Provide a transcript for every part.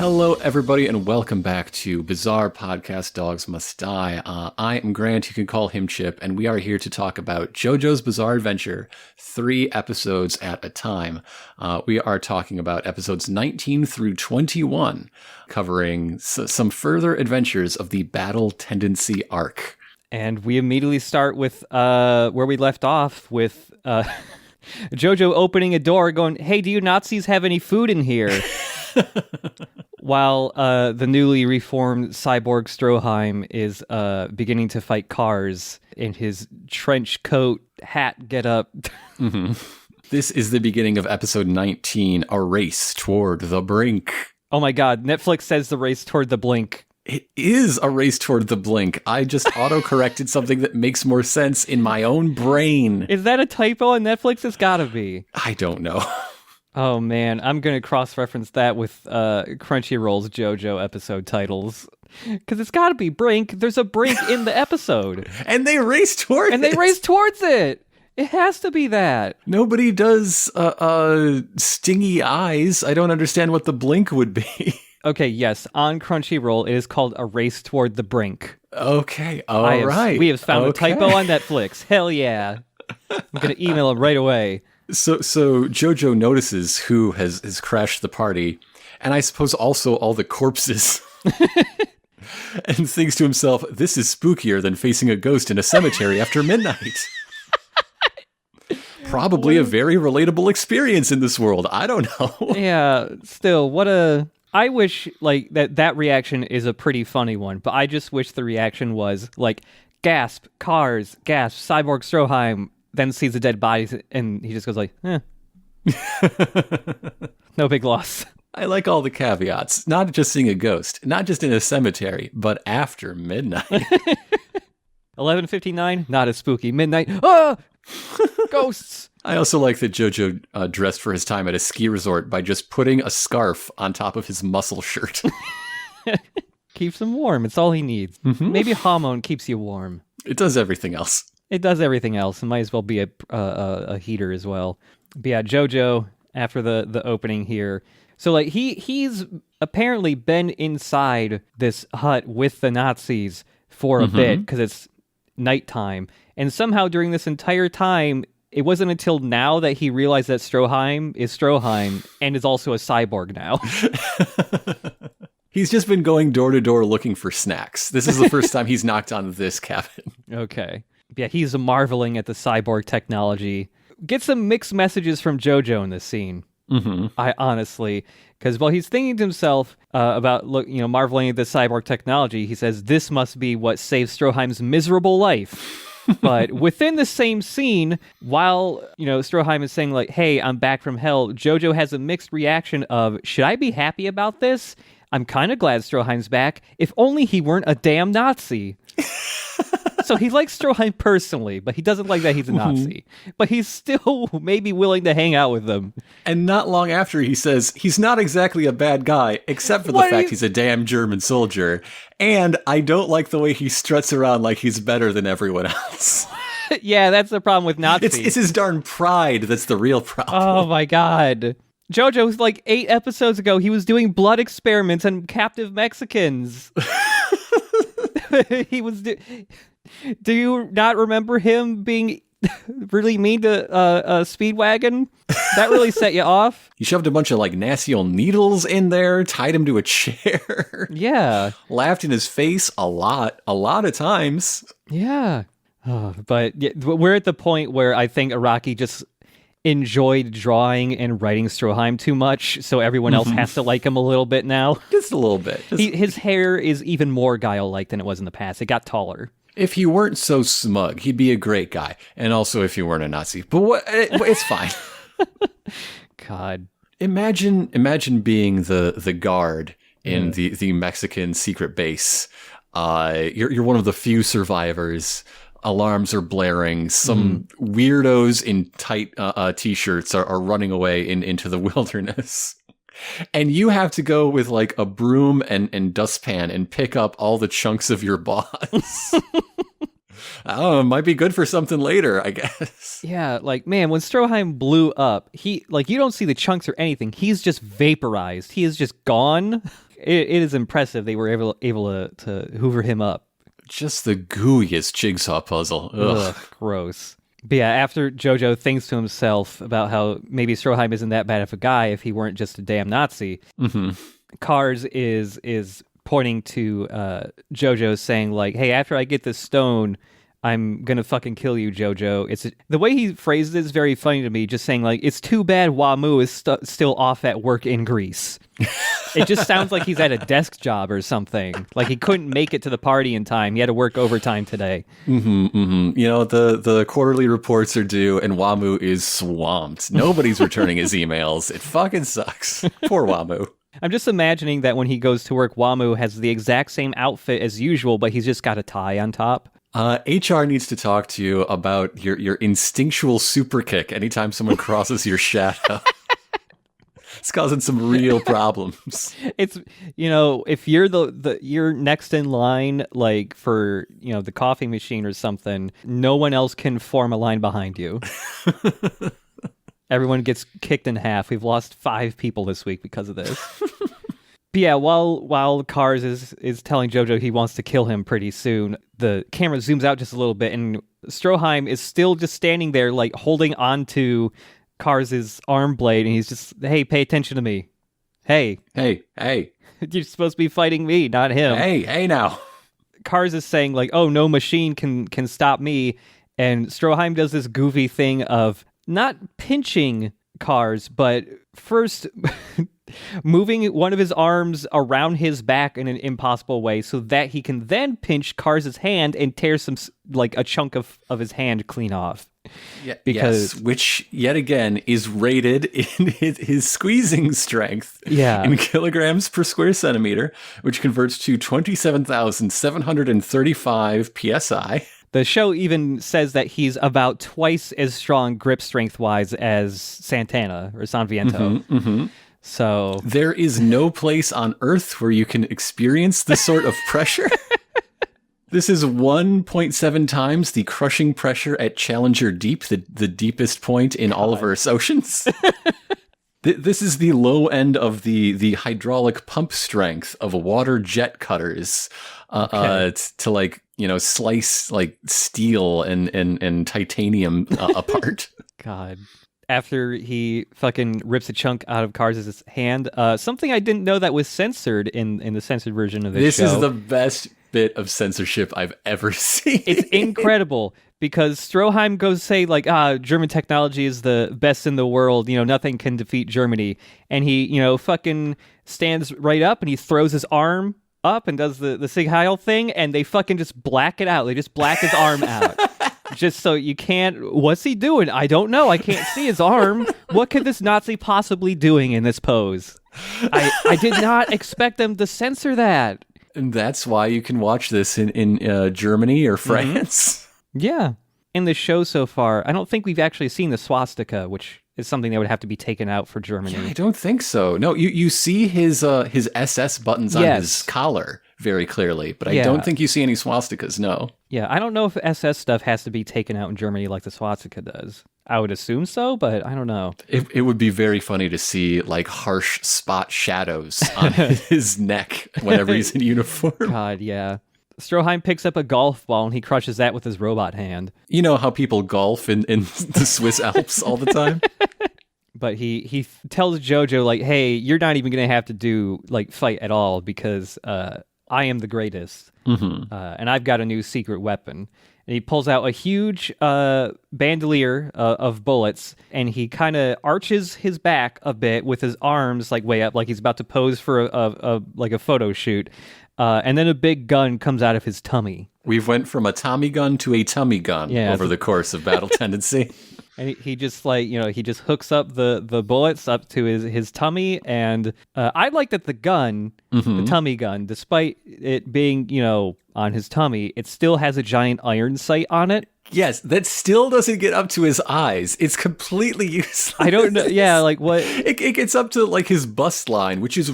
Hello, everybody, and welcome back to Bizarre Podcast Dogs Must Die. I am Grant, you can call him Chip, and we are here to talk about JoJo's Bizarre Adventure, 3 episodes at a time. We are talking about episodes 19 through 21, covering some further adventures of the Battle Tendency arc. And we immediately start with where we left off, with JoJo opening a door going, "Hey, do you Nazis have any food in here?" While the newly reformed cyborg Stroheim is beginning to fight Kars in his trench coat hat getup. Mm-hmm. This is the beginning of episode 19, A Race Toward the Brink. Oh my god, Netflix says the race toward the blink. It is a race toward the blink. I just auto-corrected something that makes more sense in my own brain. Is that a typo on Netflix? It's gotta be. I don't know. Oh man, I'm going to cross-reference that with Crunchyroll's JoJo episode titles. Because it's got to be Brink. There's a Brink in the episode. And they race towards it. And they race towards it. It has to be that. Nobody does stingy eyes. I don't understand what the blink would be. Okay, yes. On Crunchyroll, it is called A Race Toward the Brink. Okay, all right. We have found a typo on Netflix. Hell yeah. I'm going to email them right away. So JoJo notices who has crashed the party, and I suppose also all the corpses, and thinks to himself, this is spookier than facing a ghost in a cemetery after midnight. Probably a very relatable experience in this world. I don't know. Yeah, still, I wish, like, that reaction is a pretty funny one, but I just wish the reaction was, like, gasp, Kars, gasp, cyborg Stroheim, then sees the dead bodies, and he just goes like, no big loss. I like all the caveats. Not just seeing a ghost, not just in a cemetery, but after midnight. 11:59, not as spooky. Midnight, ghosts. I also like that JoJo dressed for his time at a ski resort by just putting a scarf on top of his muscle shirt. Keeps him warm. It's all he needs. Mm-hmm. Maybe Hamon keeps you warm. It does everything else. It does everything else. It might as well be a heater as well. But yeah, JoJo, after the opening here. So like he's apparently been inside this hut with the Nazis for a bit because it's nighttime. And somehow during this entire time, it wasn't until now that he realized that Stroheim is Stroheim and is also a cyborg now. He's just been going door to door looking for snacks. This is the first time he's knocked on this cabin. Okay. Yeah, he's marveling at the cyborg technology. Get some mixed messages from JoJo in this scene. Mm-hmm. I honestly, because while he's thinking to himself about marveling at the cyborg technology, he says this must be what saves Stroheim's miserable life. But within the same scene, while Stroheim is saying like, "Hey, I'm back from hell," JoJo has a mixed reaction of, "Should I be happy about this? I'm kind of glad Stroheim's back. If only he weren't a damn Nazi." So he likes Stroheim personally, but he doesn't like that he's a Nazi. But he's still maybe willing to hang out with them. And not long after, he says, he's not exactly a bad guy, except for the fact he's a damn German soldier. And I don't like the way he struts around like he's better than everyone else. Yeah, that's the problem with Nazis. It's his darn pride that's the real problem. Oh my god. JoJo, like 8 episodes ago, he was doing blood experiments on captive Mexicans. He was... Do you not remember him being really mean to Speedwagon? That really set you off? He shoved a bunch of like nasty old needles in there, tied him to a chair. Yeah. Laughed in his face a lot of times. Yeah. But we're at the point where I think Araki just enjoyed drawing and writing Stroheim too much, so everyone else has to like him a little bit now. Just a little bit. His hair is even more guile-like than it was in the past. It got taller. If he weren't so smug, he'd be a great guy. And also if he weren't a Nazi. But it's fine. God. Imagine being the guard in the Mexican secret base. You're one of the few survivors. Alarms are blaring. Some weirdos in tight t-shirts are running away into the wilderness. And you have to go with like a broom and dustpan and pick up all the chunks of your boss. I don't know, it might be good for something later, I guess. Yeah, like, man, when Stroheim blew up, you don't see the chunks or anything. He's just vaporized. He is just gone. It is impressive they were able to hoover him up. Just the gooeyest jigsaw puzzle. Ugh, gross. But yeah, after JoJo thinks to himself about how maybe Stroheim isn't that bad of a guy if he weren't just a damn Nazi, Kars is pointing to JoJo saying like, hey, after I get this stone, I'm gonna fucking kill you, JoJo. The way he phrased it is very funny to me, just saying like, it's too bad Wamu is still off at work in Greece. It just sounds like he's at a desk job or something. Like he couldn't make it to the party in time. He had to work overtime today. You know, the quarterly reports are due and Wamu is swamped. Nobody's returning his emails. It fucking sucks. Poor Wamu. I'm just imagining that when he goes to work, Wamu has the exact same outfit as usual, but he's just got a tie on top. HR needs to talk to you about your instinctual super kick anytime someone crosses your shadow. It's causing some real problems. It's, you know, if you're you're next in line, like for, you know, the coffee machine or something, no one else can form a line behind you. Everyone gets kicked in half. We've lost 5 people this week because of this. But yeah, while Kars is telling JoJo he wants to kill him pretty soon, the camera zooms out just a little bit, and Stroheim is still just standing there, like holding on to Kars's arm blade, and he's just, hey, pay attention to me. Hey. You're supposed to be fighting me, not him. Hey now. Kars is saying like, oh, no machine can stop me, and Stroheim does this goofy thing of not pinching Kars, but first moving one of his arms around his back in an impossible way so that he can then pinch Kars's hand and tear a chunk of his hand clean off. Yeah, yes, which yet again is rated in his squeezing strength in kilograms per square centimeter, which converts to 27,735 psi. The show even says that he's about twice as strong grip strength-wise as Santana or Sanviento. So there is no place on Earth where you can experience this sort of pressure. This is 1.7 times the crushing pressure at Challenger Deep, the deepest point in all of Earth's oceans. This is the low end of the hydraulic pump strength of water jet cutters to like, you know, slice like steel and titanium apart. God. After he fucking rips a chunk out of Kars' hand, something I didn't know that was censored in the censored version of this show. This is the best bit of censorship I've ever seen. It's incredible because Stroheim goes say like, German technology is the best in the world. You know, nothing can defeat Germany. And he, you know, fucking stands right up and he throws his arm up and does the Sig Heil thing, and they fucking just black it out. They just black his arm out. Just so you can't... What's he doing? I don't know. I can't see his arm. What could this Nazi possibly doing in this pose? I did not expect them to censor that. And that's why you can watch this in Germany or France. Yeah. In the show so far, I don't think we've actually seen the swastika, which is something that would have to be taken out for Germany. Yeah, I don't think so. No, you see his SS buttons on his collar very clearly, but I don't think you see any swastikas, no. Yeah, I don't know if SS stuff has to be taken out in Germany like the swastika does. I would assume so, but I don't know. It would be very funny to see like harsh spot shadows on his neck whenever he's in uniform. God, yeah. Stroheim picks up a golf ball and he crushes that with his robot hand. You know how people golf in the Swiss Alps all the time? But he tells JoJo, like, hey, you're not even going to have to do, like, fight at all because I am the greatest. And I've got a new secret weapon. And he pulls out a huge bandolier of bullets, and he kind of arches his back a bit with his arms, like, way up, like he's about to pose for a photo shoot. And then a big gun comes out of his tummy. We've went from a Tommy gun to a tummy gun over the course of Battle Tendency. And he just he just hooks up the bullets up to his tummy. And I like that the gun, the tummy gun, despite it being, on his tummy, it still has a giant iron sight on it. Yes, that still doesn't get up to his eyes. It's completely useless. I don't know. Yeah, like what? It gets up to like his bust line, which is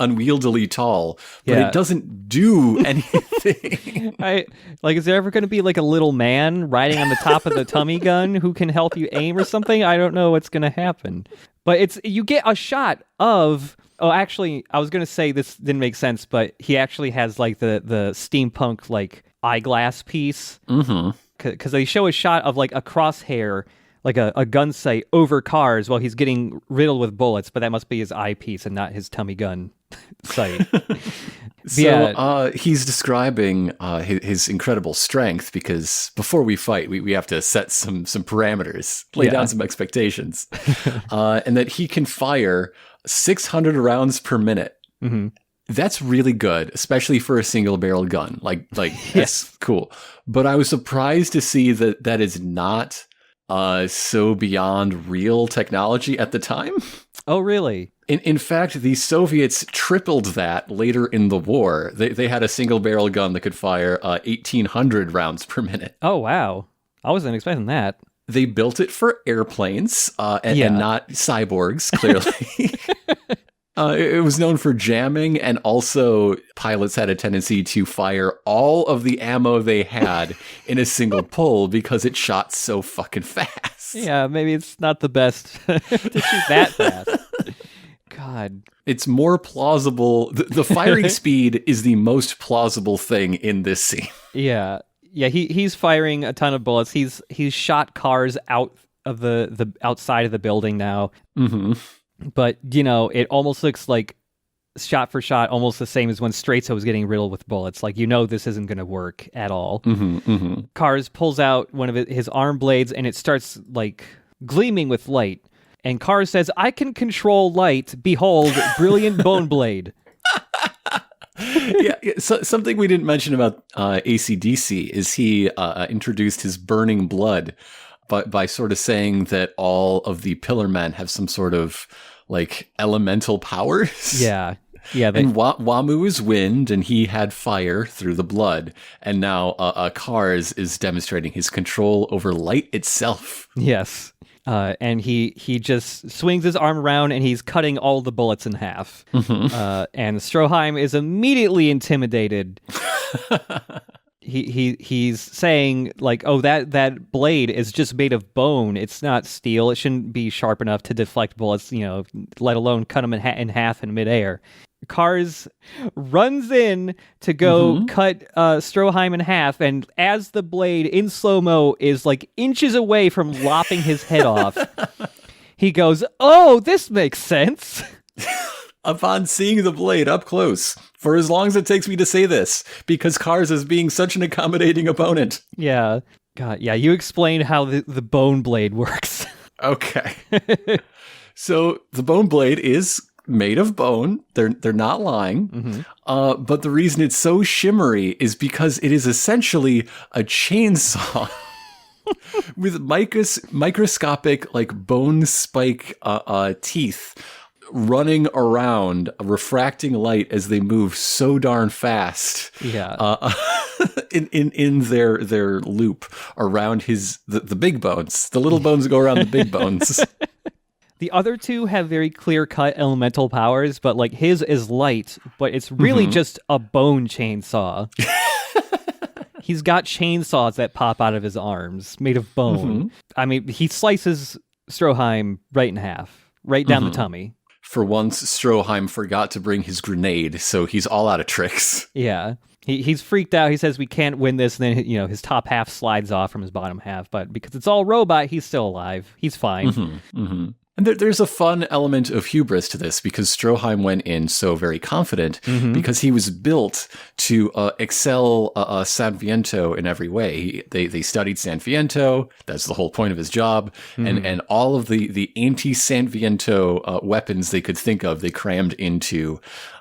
unwieldily tall, but it doesn't do anything. Is there ever going to be like a little man riding on the top of the tummy gun who can help you aim or something? I don't know what's going to happen. But you get a shot of. Oh, actually, I was going to say this didn't make sense, but he actually has like the steampunk like eyeglass piece. Mm-hmm. Because they show a shot of like a crosshair, like a gun sight over Kars while he's getting riddled with bullets, but that must be his eyepiece and not his tummy gun sight. He's describing his incredible strength because before we fight, we have to set some parameters, lay down some expectations, and that he can fire 600 rounds per minute. Mm-hmm. That's really good, especially for a single-barreled gun. Like yes, cool. But I was surprised to see that is not so beyond real technology at the time. Oh, really? In fact, the Soviets tripled that later in the war. They had a single-barrel gun that could fire 1,800 rounds per minute. Oh, wow. I wasn't expecting that. They built it for airplanes and not cyborgs, clearly. It was known for jamming, and also pilots had a tendency to fire all of the ammo they had in a single pull because it shot so fucking fast. Yeah, maybe it's not the best to shoot that fast. God. It's more plausible. The firing speed is the most plausible thing in this scene. Yeah. Yeah, he's firing a ton of bullets. He's shot Kars out of the outside of the building now. Mm-hmm. But, it almost looks like shot for shot, almost the same as when Straizo was getting riddled with bullets. Like, this isn't going to work at all. Mm-hmm, mm-hmm. Kars pulls out one of his arm blades, and it starts, like, gleaming with light. And Kars says, "I can control light. Behold, brilliant bone blade." So something we didn't mention about AC/DC is he introduced his burning blood by sort of saying that all of the Pillar Men have some sort of like elemental powers. Yeah. And Wamu is wind, and he had fire through the blood. And now Kars is demonstrating his control over light itself. Yes. And he just swings his arm around, and he's cutting all the bullets in half. Mm-hmm. And Stroheim is immediately intimidated. He's saying like, "Oh, that blade is just made of bone. It's not steel. It shouldn't be sharp enough to deflect bullets. Let alone cut them in half in midair." Kars runs in to go cut Stroheim in half, and as the blade in slow-mo is like inches away from lopping his head off, he goes, "Oh, this makes sense." Upon seeing the blade up close, for as long as it takes me to say this, because Kars is being such an accommodating opponent. Yeah. God, yeah, you explained how the bone blade works. Okay. So the bone blade is made of bone. They're not lying. Mm-hmm. But the reason it's so shimmery is because it is essentially a chainsaw with microscopic like bone spike teeth running around, refracting light as they move so darn fast. Yeah. In their loop around the big bones. The little bones go around the big bones. The other two have very clear-cut elemental powers, but like his is light, but it's really just a bone chainsaw. He's got chainsaws that pop out of his arms, made of bone. Mm-hmm. I mean, he slices Stroheim right in half, right down the tummy. For once, Stroheim forgot to bring his grenade, so he's all out of tricks. Yeah. He's freaked out. He says we can't win this, and then his top half slides off from his bottom half, but because it's all robot, he's still alive. He's fine. Mm-hmm. Mm-hmm. And there's a fun element of hubris to this because Stroheim went in so very confident because he was built to excel San Viento in every way. They studied San Viento. That's the whole point of his job. And all of the anti-San Viento weapons they could think of, they crammed into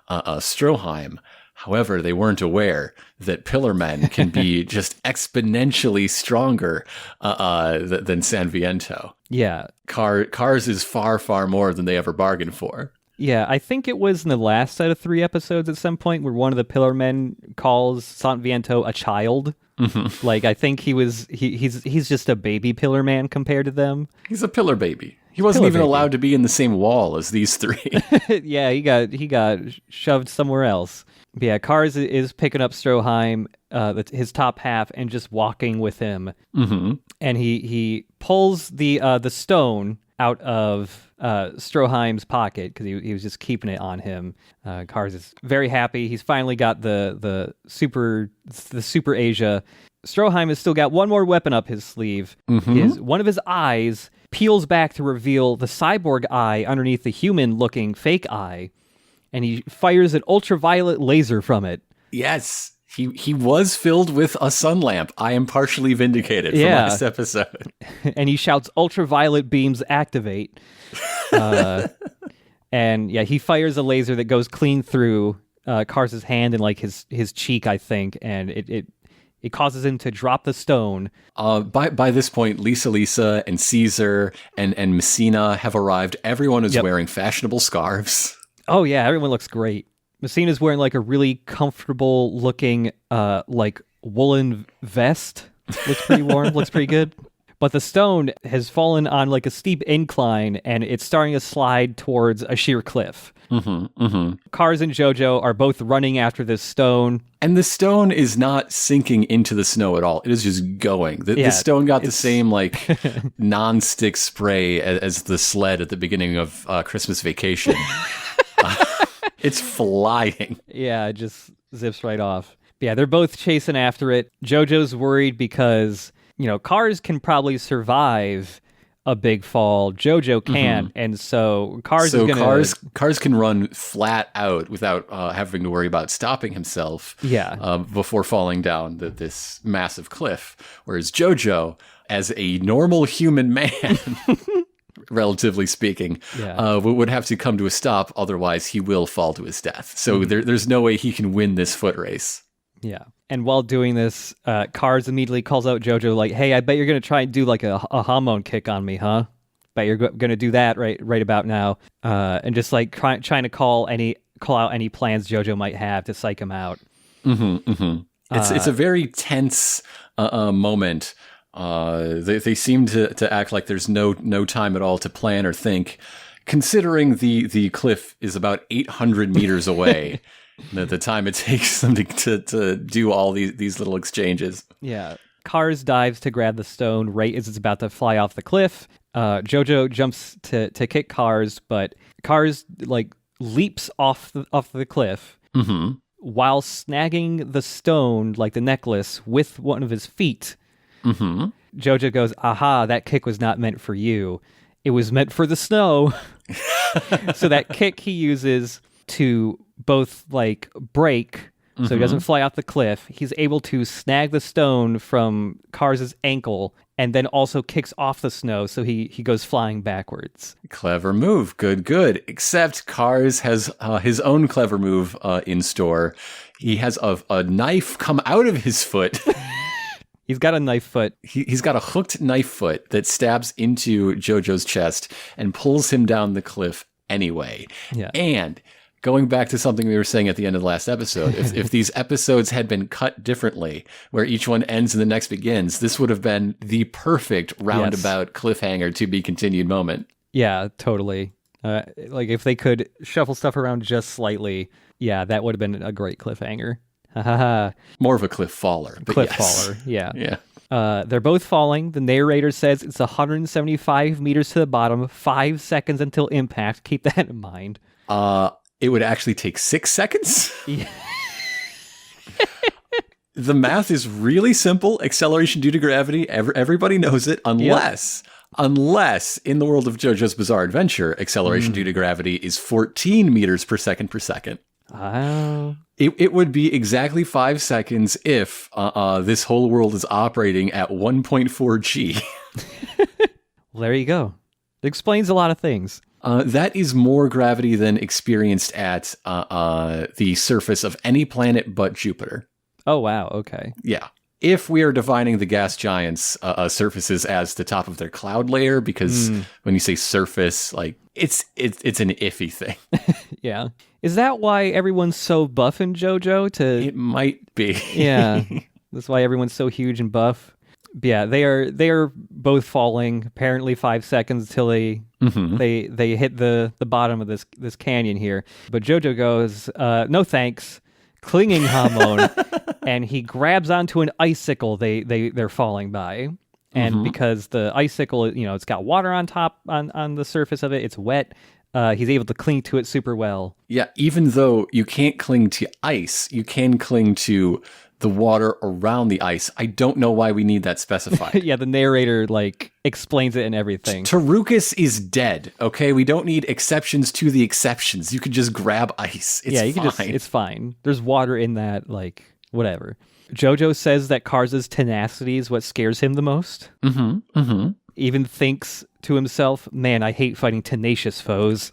Stroheim. However, they weren't aware that pillar men can be just exponentially stronger than San Viento. Yeah. Kars is far, far more than they ever bargained for. Yeah, I think it was in the last set of 3 episodes at some point where one of the pillar men calls San Viento a child. Mm-hmm. Like, I think he's just a baby pillar man compared to them. He's a pillar baby. He wasn't even allowed to be in the same wall as these 3. Yeah, he got shoved somewhere else. But yeah, Kars is picking up Stroheim, his top half, and just walking with him. Mm-hmm. And he pulls the stone out of Stroheim's pocket because he was just keeping it on him. Kars is very happy. He's finally got the super Asia. Stroheim has still got one more weapon up his sleeve. Mm-hmm. One of his eyes peels back to reveal the cyborg eye underneath the human-looking fake eye, and he fires an ultraviolet laser from it. Yes. He was filled with a sun lamp. I am partially vindicated from last episode. And he shouts, "Ultraviolet beams activate." And yeah, he fires a laser that goes clean through Kars' hand and like his cheek, I think, and it causes him to drop the stone. By this point, Lisa and Caesar and Messina have arrived. Everyone is wearing fashionable scarves. Oh yeah, everyone looks great. Messina's wearing like a really comfortable looking like woolen vest. Looks pretty warm, looks pretty good. But the stone has fallen on like a steep incline and it's starting to slide towards a sheer cliff. Mm-hmm, mm-hmm. Kars and JoJo are both running after this stone. And the stone is not sinking into the snow at all. It is just going. The stone got the same like non-stick spray as the sled at the beginning of Christmas Vacation. It's flying. Yeah, it just zips right off. But yeah, they're both chasing after it. JoJo's worried because, Kars can probably survive a big fall. JoJo can't, and so Kars is gonna... Kars can run flat out without having to worry about stopping himself before falling down this massive cliff. Whereas JoJo, as a normal human man... relatively speaking, would have to come to a stop. Otherwise, he will fall to his death. So there's no way he can win this foot race. Yeah. And while doing this, Kars immediately calls out JoJo like, "Hey, I bet you're going to try and do like a hormone kick on me, huh? Bet you're going to do that right about now." And just like trying to call out any plans JoJo might have to psych him out. Mm-hmm, mm-hmm. It's a very tense moment. They seem to act like there's no time at all to plan or think, considering the cliff is about 800 meters away. the time it takes them to do all these little exchanges. Yeah. Kars dives to grab the stone right as it's about to fly off the cliff. JoJo jumps to kick Kars, but Kars like leaps off the cliff while snagging the stone, like the necklace, with one of his feet. Mm-hmm. JoJo goes, "Aha, that kick was not meant for you. It was meant for the snow." So that kick he uses to both like break, so he doesn't fly off the cliff. He's able to snag the stone from Kars' ankle and then also kicks off the snow, so he goes flying backwards. Clever move. Good. Except Kars has his own clever move in store. He has a knife come out of his foot. He's got a knife foot. He's got a hooked knife foot that stabs into JoJo's chest and pulls him down the cliff anyway. Yeah. And going back to something we were saying at the end of the last episode, if these episodes had been cut differently, where each one ends and the next begins, this would have been the perfect roundabout cliffhanger to be continued moment. Yeah, totally. Like if they could shuffle stuff around just slightly, that would have been a great cliffhanger. More of a cliff faller. Faller, yeah. They're both falling. The narrator says it's 175 meters to the bottom, 5 seconds until impact. Keep that in mind. It would actually take 6 seconds? Yeah. The math is really simple. Acceleration due to gravity. Everybody knows it, unless in the world of JoJo's Bizarre Adventure, acceleration due to gravity is 14 meters per second per second. Oh. It would be exactly 5 seconds if this whole world is operating at 1.4 G. Well, there you go. It explains a lot of things. That is more gravity than experienced at the surface of any planet but Jupiter. Oh, wow. Okay. Yeah. If we are defining the gas giants' surfaces as the top of their cloud layer, because when you say surface, like it's an iffy thing. Yeah. Is that why everyone's so buff in JoJo? It might be. Yeah. That's why everyone's so huge and buff. But yeah, they are both falling. Apparently 5 seconds till they hit the bottom of this canyon here. But JoJo goes, no thanks, clinging Hamon, and he grabs onto an icicle they're falling by. And because the icicle, it's got water on top on the surface of it, it's wet. He's able to cling to it super well. Yeah, even though you can't cling to ice, you can cling to the water around the ice. I don't know why we need that specified. Yeah, the narrator explains it and everything. Tarukas is dead, okay? We don't need exceptions to the exceptions. You can just grab ice. It's fine. There's water in that, whatever. JoJo says that Kars' tenacity is what scares him the most. Even thinks to himself, man, I hate fighting tenacious foes.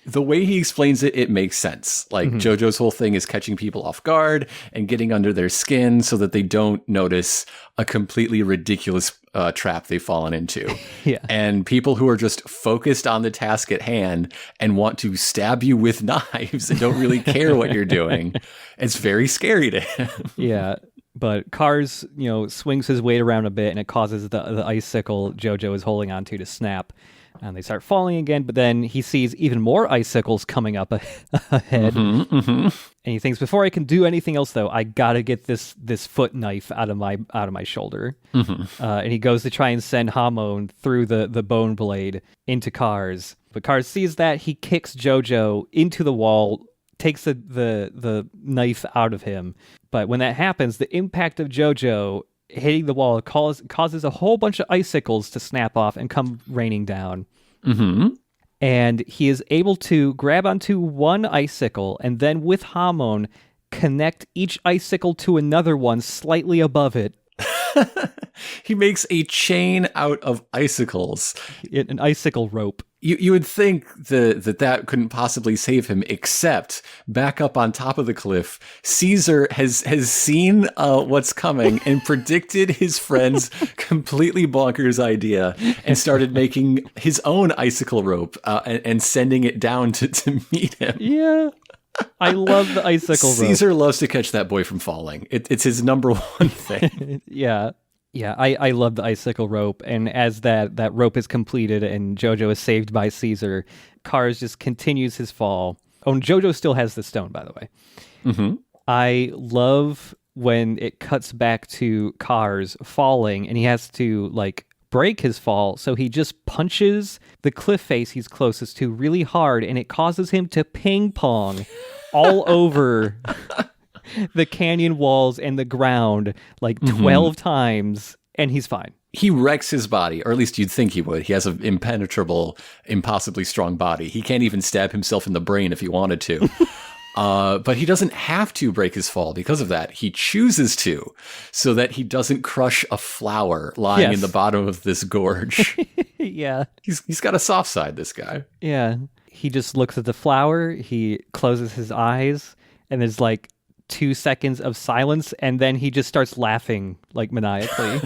The way he explains it, it makes sense. JoJo's whole thing is catching people off guard and getting under their skin so that they don't notice a completely ridiculous trap they've fallen into. Yeah. And people who are just focused on the task at hand and want to stab you with knives and don't really care what you're doing, it's very scary to him. Yeah. But Kars, swings his weight around a bit, and it causes the icicle JoJo is holding onto to snap. And they start falling again, but then he sees even more icicles coming up ahead. And he thinks, before I can do anything else, though, I gotta get this foot knife out of my shoulder. And he goes to try and send Hamon through the bone blade into Kars. But Kars sees that, he kicks JoJo into the wall, takes the knife out of him. But when that happens, the impact of JoJo hitting the wall causes a whole bunch of icicles to snap off and come raining down. And he is able to grab onto one icicle and then with Hamon connect each icicle to another one slightly above it. He makes a chain out of icicles. An icicle rope. You would think that couldn't possibly save him, except back up on top of the cliff, Caesar has seen what's coming and predicted his friend's completely bonkers idea and started making his own icicle rope and sending it down to meet him. Yeah. I love the icicle rope. Caesar loves to catch that boy from falling. It's his number one thing. Yeah. Yeah, I love the icicle rope, and as that rope is completed and JoJo is saved by Caesar, Kars just continues his fall. Oh, and JoJo still has the stone, by the way. I love when it cuts back to Kars falling, and he has to, break his fall, so he just punches the cliff face he's closest to really hard, and it causes him to ping-pong all over the canyon walls and the ground 12 times, and he's fine. He wrecks his body, or at least you'd think he would. He has an impenetrable, impossibly strong body. He can't even stab himself in the brain if he wanted to. But he doesn't have to break his fall because of that. He chooses to, so that he doesn't crush a flower lying in the bottom of this gorge. Yeah. He's got a soft side, this guy. Yeah. He just looks at the flower, he closes his eyes, and there's 2 seconds of silence, and then he just starts laughing maniacally.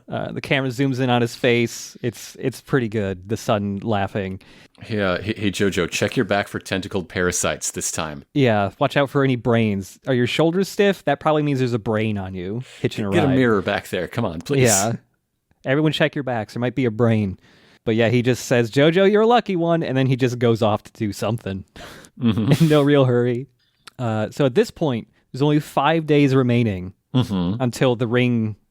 The camera zooms in on his face. It's pretty good. The sun laughing. Yeah. Hey, JoJo, check your back for tentacled parasites this time. Yeah. Watch out for any brains. Are your shoulders stiff? That probably means there's a brain on you hitching a ride. Get a mirror back there. Come on, please. Yeah. Everyone check your backs. There might be a brain. But yeah, he just says, JoJo, you're a lucky one. And then he just goes off to do something. In no real hurry. So at this point, there's only 5 days remaining until the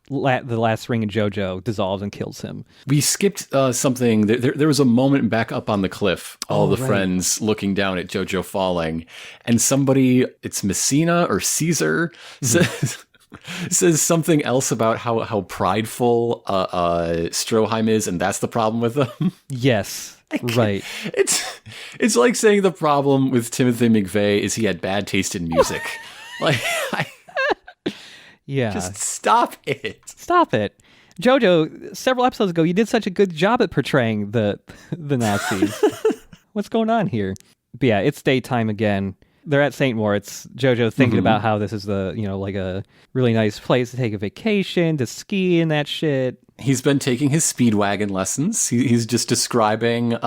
last ring in JoJo dissolves and kills him. We skipped something. There was a moment back up on the cliff, all the friends looking down at JoJo falling, and somebody, it's Messina or Caesar, says something else about how prideful Stroheim is, and that's the problem with them. Yes. Right. It's like saying the problem with Timothy McVeigh is he had bad taste in music. Yeah. Just stop it. Stop it. JoJo, several episodes ago, you did such a good job at portraying the Nazis. What's going on here? But yeah, it's daytime again. They're at St. Moritz. JoJo thinking about how this is the, like a really nice place to take a vacation, to ski and that shit. He's been taking his Speedwagon lessons. He's just describing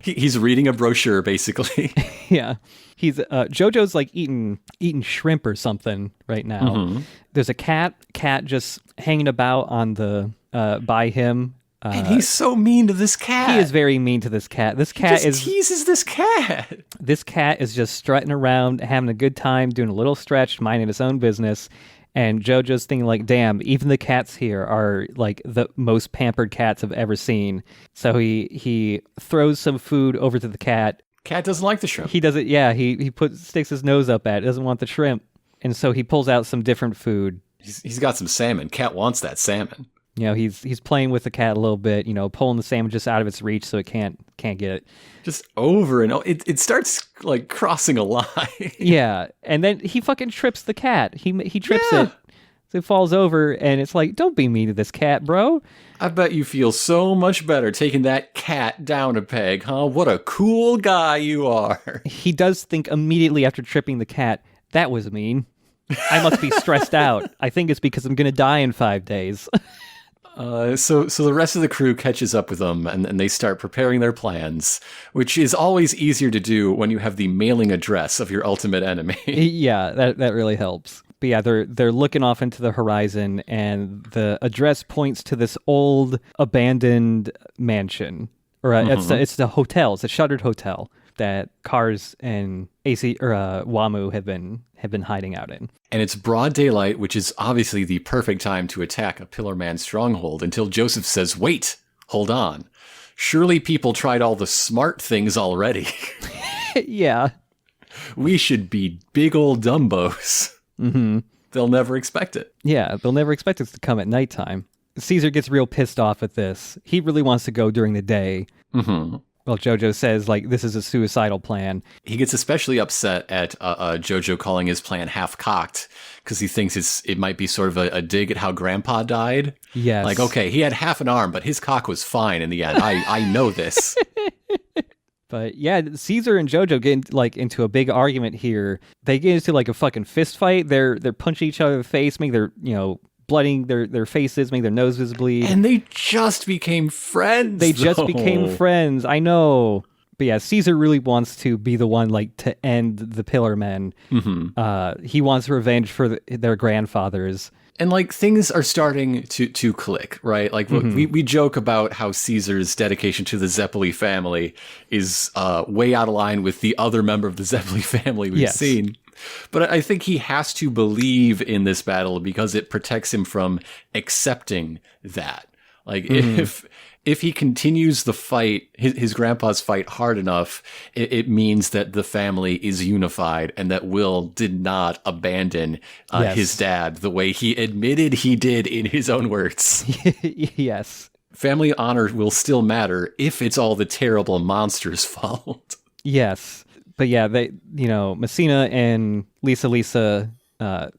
he's reading a brochure, basically. Yeah. He's JoJo's like eating shrimp or something right now. There's a cat just hanging about on the by him. And he's so mean to this cat. He is very mean to this cat. This cat teases this cat. This cat is just strutting around, having a good time, doing a little stretch, minding its own business. And JoJo's thinking like, damn, even the cats here are like the most pampered cats I've ever seen. So he throws some food over to the cat. Cat doesn't like the shrimp. He doesn't. Yeah, he sticks his nose up at it. Doesn't want the shrimp, and so he pulls out some different food. He's got some salmon. Cat wants that salmon. He's playing with the cat a little bit. Pulling the salmon just out of its reach so it can't get it. Just over and over. It starts like crossing a line. Yeah, and then he fucking trips the cat. He trips it. So it falls over, and it's like, don't be mean to this cat, bro. I bet you feel so much better taking that cat down a peg, huh? What a cool guy you are. He does think immediately after tripping the cat, that was mean. I must be stressed out. I think it's because I'm going to die in 5 days. So the rest of the crew catches up with them, and they start preparing their plans, which is always easier to do when you have the mailing address of your ultimate enemy. Yeah, that really helps. But yeah, they're looking off into the horizon, and the address points to this old abandoned mansion, or it's the hotel. It's a shuttered hotel that Kars and Wamu have been hiding out in. And it's broad daylight, which is obviously the perfect time to attack a Pillar Man stronghold, until Joseph says, "Wait, hold on. Surely people tried all the smart things already." Yeah. We should be big old Dumbos. They'll never expect it. Yeah, they'll never expect us to come at nighttime. Caesar gets real pissed off at this. He really wants to go during the day. Well, JoJo says, like, this is a suicidal plan. He gets especially upset at JoJo calling his plan half-cocked, because he thinks it might be sort of a dig at how Grandpa died. Yes. Like, okay, he had half an arm, but his cock was fine in the end. I know this. But yeah, Caesar and JoJo get into a big argument here. They get into like a fucking fist fight. They're punching each other in the face, making their blooding their faces, making their noses bleed. And they just became friends. Became friends. I know. But yeah, Caesar really wants to be the one to end the Pillar Men. He wants revenge for their grandfathers. And things are starting to click, right? We joke about how Caesar's dedication to the Zeppeli family is way out of line with the other member of the Zeppeli family we've seen. But I think he has to believe in this battle because it protects him from accepting that. If he continues the fight, his grandpa's fight hard enough, it means that the family is unified and that Will did not abandon his dad the way he admitted he did in his own words. Yes. Family honor will still matter if it's all the terrible monster's fault. Yes. But yeah, Messina and Lisa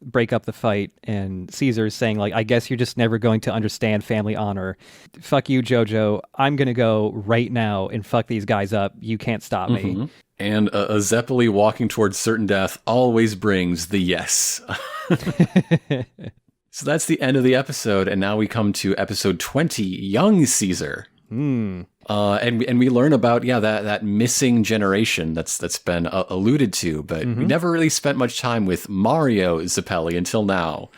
break up the fight, and Caesar's saying, I guess you're just never going to understand family honor. Fuck you, JoJo. I'm going to go right now and fuck these guys up. You can't stop me. And a Zeppeli walking towards certain death always brings the yes. So that's the end of the episode, and now we come to episode 20, Young Caesar. And we learn about that missing generation that's been alluded to, but we never really spent much time with Mario Zeppeli until now,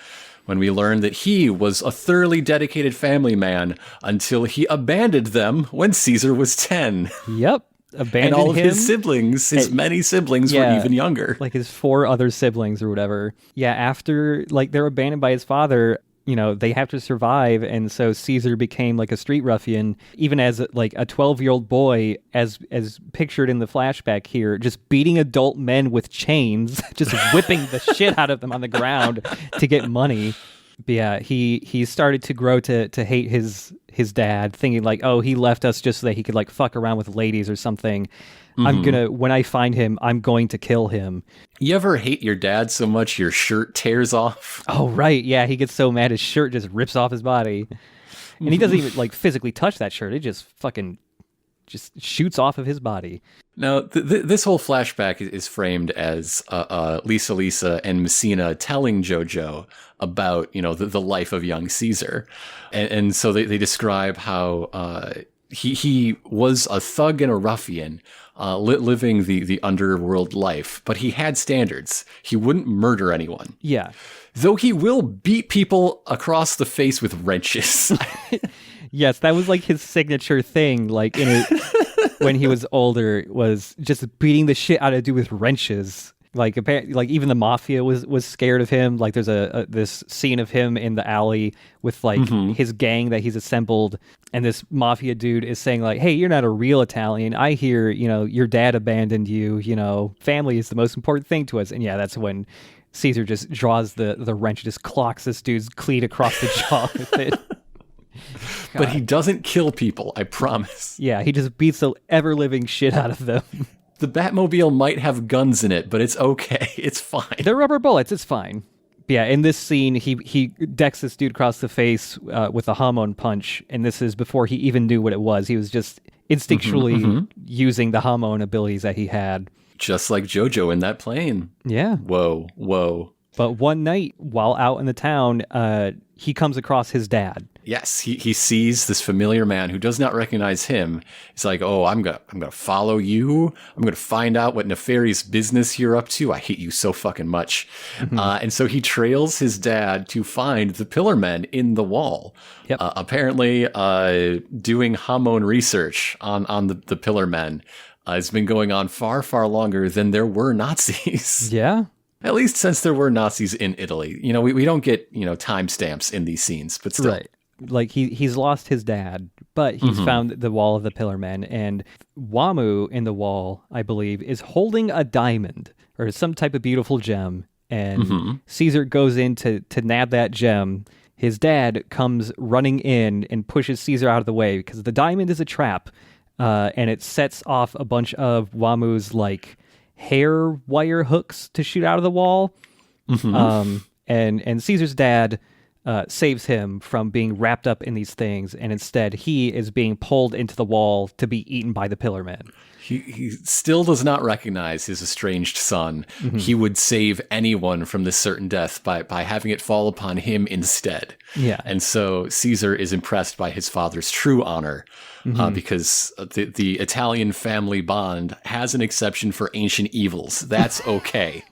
when we learned that he was a thoroughly dedicated family man until he abandoned them when Caesar was 10. Yep. Abandoned and all of him. His siblings, his many siblings were even younger. His 4 other siblings or whatever. Yeah, after they're abandoned by his father, they have to survive, and so Caesar became a street ruffian, even as a 12-year-old boy, as pictured in the flashback here, just beating adult men with chains, just whipping the shit out of them on the ground to get money. But yeah, he started to grow to hate his dad, thinking he left us just so that he could fuck around with ladies or something. When I find him, I'm going to kill him. You ever hate your dad so much your shirt tears off? Oh, right. Yeah, he gets so mad his shirt just rips off his body. And he doesn't even physically touch that shirt. It just fucking just shoots off of his body. Now, this whole flashback is framed as Lisa and Messina telling JoJo about, the life of young Caesar. And so they describe how he was a thug and a ruffian, living the underworld life, but he had standards. He wouldn't murder anyone. Yeah. Though he will beat people across the face with wrenches. Yes, that was his signature thing, when he was older, was just beating the shit out of dude with wrenches. Apparently, even the mafia was scared of him. There's this scene of him in the alley with his gang that he's assembled, and this mafia dude is saying hey, you're not a real Italian. I hear, your dad abandoned you. Family is the most important thing to us. And yeah, that's when Caesar just draws the wrench, and just clocks this dude's cleat across the jaw with it. But he doesn't kill people, I promise. Yeah, he just beats the ever-living shit out of them. The Batmobile might have guns in it, but it's okay. It's fine. They're rubber bullets. It's fine. But yeah, in this scene, he decks this dude across the face with a hormone punch, and this is before he even knew what it was. He was just instinctually using the hormone abilities that he had. Just like JoJo in that plane. Yeah. Whoa. But one night, while out in the town, he comes across his dad. Yes, he sees this familiar man who does not recognize him. He's like, oh, I'm gonna follow you. I'm gonna find out what nefarious business you're up to. I hate you so fucking much. And so he trails his dad to find the Pillar Men in the wall. Yep. Apparently, doing hormone research on the Pillar Men has been going on far, far longer than there were Nazis. Yeah. At least since there were Nazis in Italy. We don't get, timestamps in these scenes, but still. Right. He's lost his dad, but he's found the wall of the Pillar Men, and Wamu in the wall, I believe, is holding a diamond or some type of beautiful gem, and Caesar goes in to nab that gem. His dad comes running in and pushes Caesar out of the way because the diamond is a trap, and it sets off a bunch of Wamu's hair wire hooks to shoot out of the wall. And Caesar's dad saves him from being wrapped up in these things, and instead he is being pulled into the wall to be eaten by the Pillar Men. He still does not recognize his estranged son. He would save anyone from this certain death by having it fall upon him instead. Yeah. And so Caesar is impressed by his father's true honor because the Italian family bond has an exception for ancient evils. That's okay.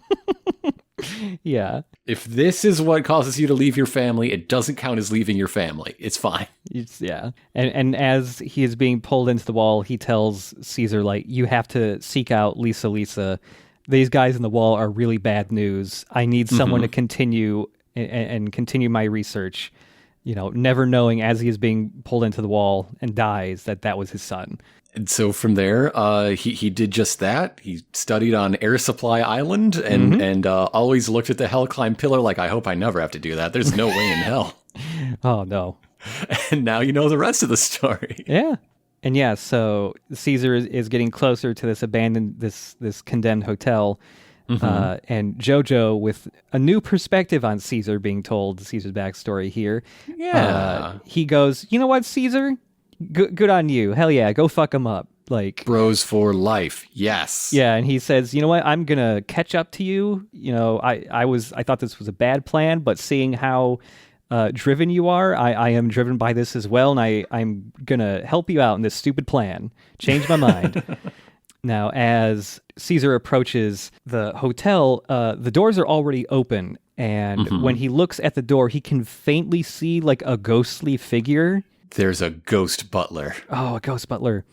Yeah. If this is what causes you to leave your family, it doesn't count as leaving your family. It's fine. Yeah. And as he is being pulled into the wall, he tells Caesar, you have to seek out Lisa. These guys in the wall are really bad news. I need someone to continue and continue my research, never knowing as he is being pulled into the wall and dies that was his son. And so from there, he did just that. He studied on Air Supply Island and always looked at the Hellclimb Pillar I hope I never have to do that. There's no way in hell. Oh, no. And now you know the rest of the story. Yeah. And yeah, so Caesar is getting closer to this abandoned, this condemned hotel. And JoJo, with a new perspective on Caesar being told Caesar's backstory here. Yeah. He goes, you know what, Caesar? Good on you. Hell yeah, go fuck him up. Bros for life. Yes. Yeah, and he says, you know what, I'm gonna catch up to you. I thought this was a bad plan, but seeing how driven you are, I am driven by this as well, and I'm gonna help you out in this stupid plan. Change my mind. Now, as Caesar approaches the hotel, the doors are already open, and when he looks at the door, he can faintly see a ghostly figure. There's a ghost butler. Oh, a ghost butler.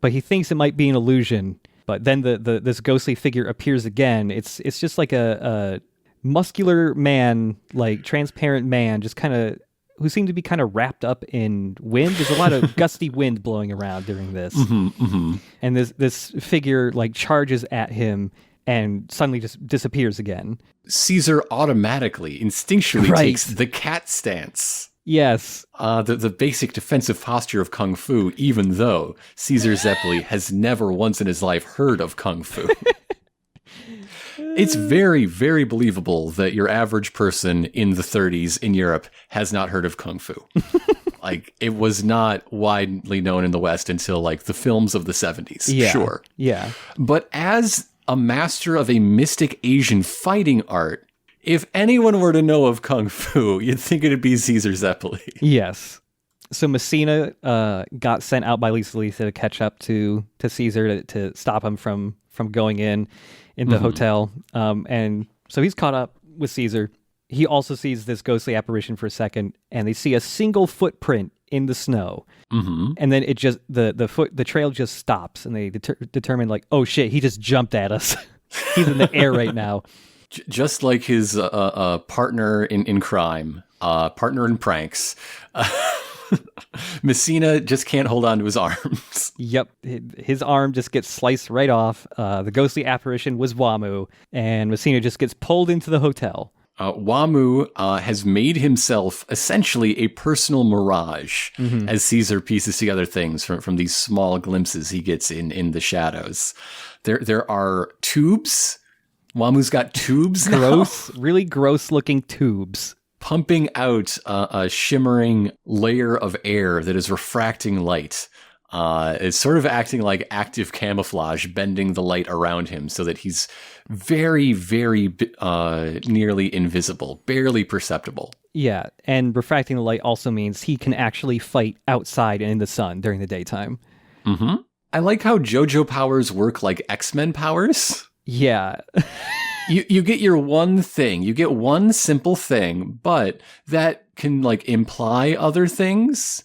But he thinks it might be an illusion. But then this ghostly figure appears again. It's just a muscular man, transparent man, just who seemed to be kind of wrapped up in wind. There's a lot of gusty wind blowing around during this. And this figure charges at him and suddenly just disappears again. Caesar automatically, instinctually takes the cat stance. Yes. The basic defensive posture of Kung Fu, even though Caesar Zeppeli has never once in his life heard of Kung Fu. It's very, very believable that your average person in the 30s in Europe has not heard of Kung Fu. Like, it was not widely known in the West until, like, the films of the 70s. Yeah. Sure. Yeah. But as a master of a mystic Asian fighting art, if anyone were to know of Kung Fu, you'd think it'd be Caesar Zeppeli. Yes. So Messina got sent out by Lisa to catch up to Caesar to stop him from going in the hotel. And so he's caught up with Caesar. He also sees this ghostly apparition for a second, and they see a single footprint in the snow. Mm-hmm. And then it just the trail just stops, and they determine, like, oh shit, he just jumped at us. He's in the air right now. Just like his partner in crime, partner in pranks. Messina just can't hold on to his arms. Yep. His arm just gets sliced right off. The ghostly apparition was Wamu, and Messina just gets pulled into the hotel. Wamu has made himself essentially a personal mirage as Caesar pieces together things from these small glimpses he gets in the shadows. There are tubes. Wamu's got tubes now. Really gross looking tubes. Pumping out a shimmering layer of air that is refracting light. It's sort of acting like active camouflage, bending the light around him so that he's very, very nearly invisible, barely perceptible. Yeah, and refracting the light also means he can actually fight outside and in the sun during the daytime. Mm-hmm. I like how JoJo powers work like X-Men powers. Yeah. You get your one thing. You get one simple thing, but that can, like, imply other things.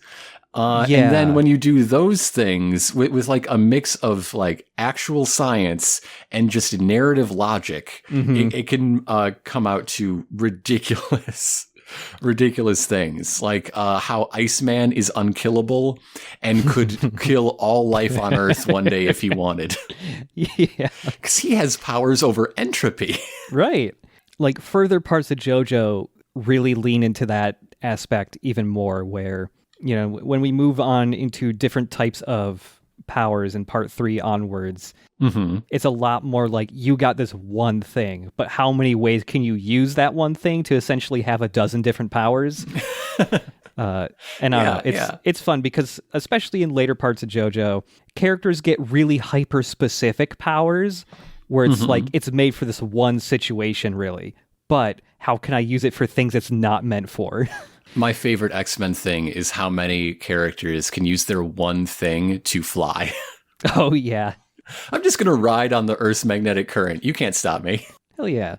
And then when you do those things with like a mix of like actual science and just narrative logic, it can come out to ridiculous things, like how Iceman is unkillable and could kill all life on Earth one day if he wanted. Yeah. Because he has powers over entropy. Right. Like, further parts of JoJo really lean into that aspect even more, where, you know, when we move on into different types of powers in part 3 onwards, it's a lot more like, you got this one thing, but how many ways can you use that one thing to essentially have a dozen different powers? It's fun because, especially in later parts of JoJo, characters get really hyper specific powers where it's like, it's made for this one situation, really, but how can I use it for things it's not meant for? My favorite X-Men thing is how many characters can use their one thing to fly. Oh, yeah. I'm just going to ride on the Earth's magnetic current. You can't stop me. Hell yeah.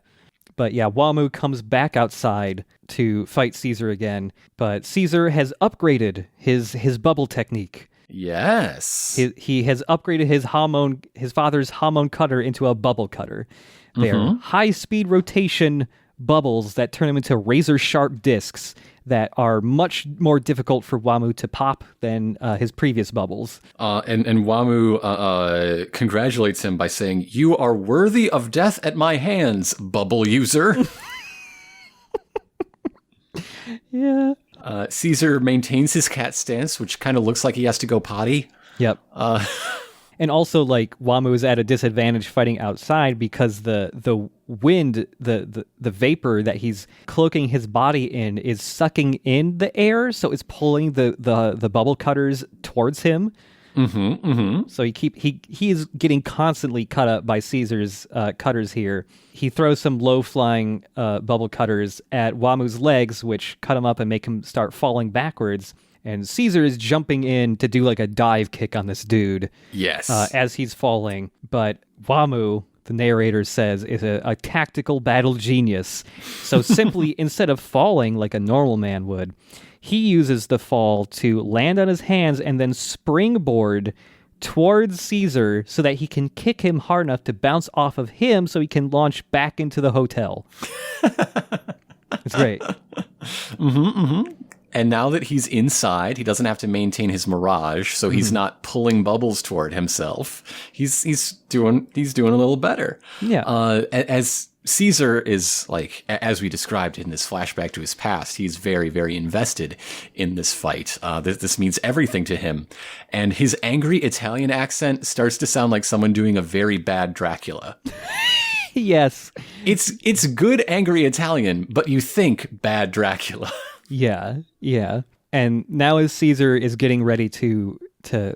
But yeah, Wamu comes back outside to fight Caesar again, but Caesar has upgraded his bubble technique. Yes. He has upgraded his father's hormone cutter into a bubble cutter. They're high-speed rotation bubbles that turn them into razor-sharp discs that are much more difficult for Wamu to pop than his previous bubbles. And Wamu congratulates him by saying, "You are worthy of death at my hands, bubble user." Yeah. Caesar maintains his cat stance, which kind of looks like he has to go potty. Yep. And also, like, Wamu is at a disadvantage fighting outside because the wind, the vapor that he's cloaking his body in is sucking in the air, so it's pulling the bubble cutters towards him. So he is getting constantly cut up by Caesar's cutters here. He throws some low-flying bubble cutters at Wamu's legs, which cut him up and make him start falling backwards. And Caesar is jumping in to do like a dive kick on this dude. Yes. As he's falling. But Wamu, the narrator says, is a tactical battle genius. So simply, instead of falling like a normal man would, he uses the fall to land on his hands and then springboard towards Caesar so that he can kick him hard enough to bounce off of him so he can launch back into the hotel. It's great. And now that he's inside, he doesn't have to maintain his mirage, so he's not pulling bubbles toward himself. He's doing a little better. Yeah. As Caesar is, like, as we described in this flashback to his past, he's very, very invested in this fight. This means everything to him. And his angry Italian accent starts to sound like someone doing a very bad Dracula. Yes. It's good angry Italian, but you think bad Dracula. Yeah. And now as Caesar is getting ready to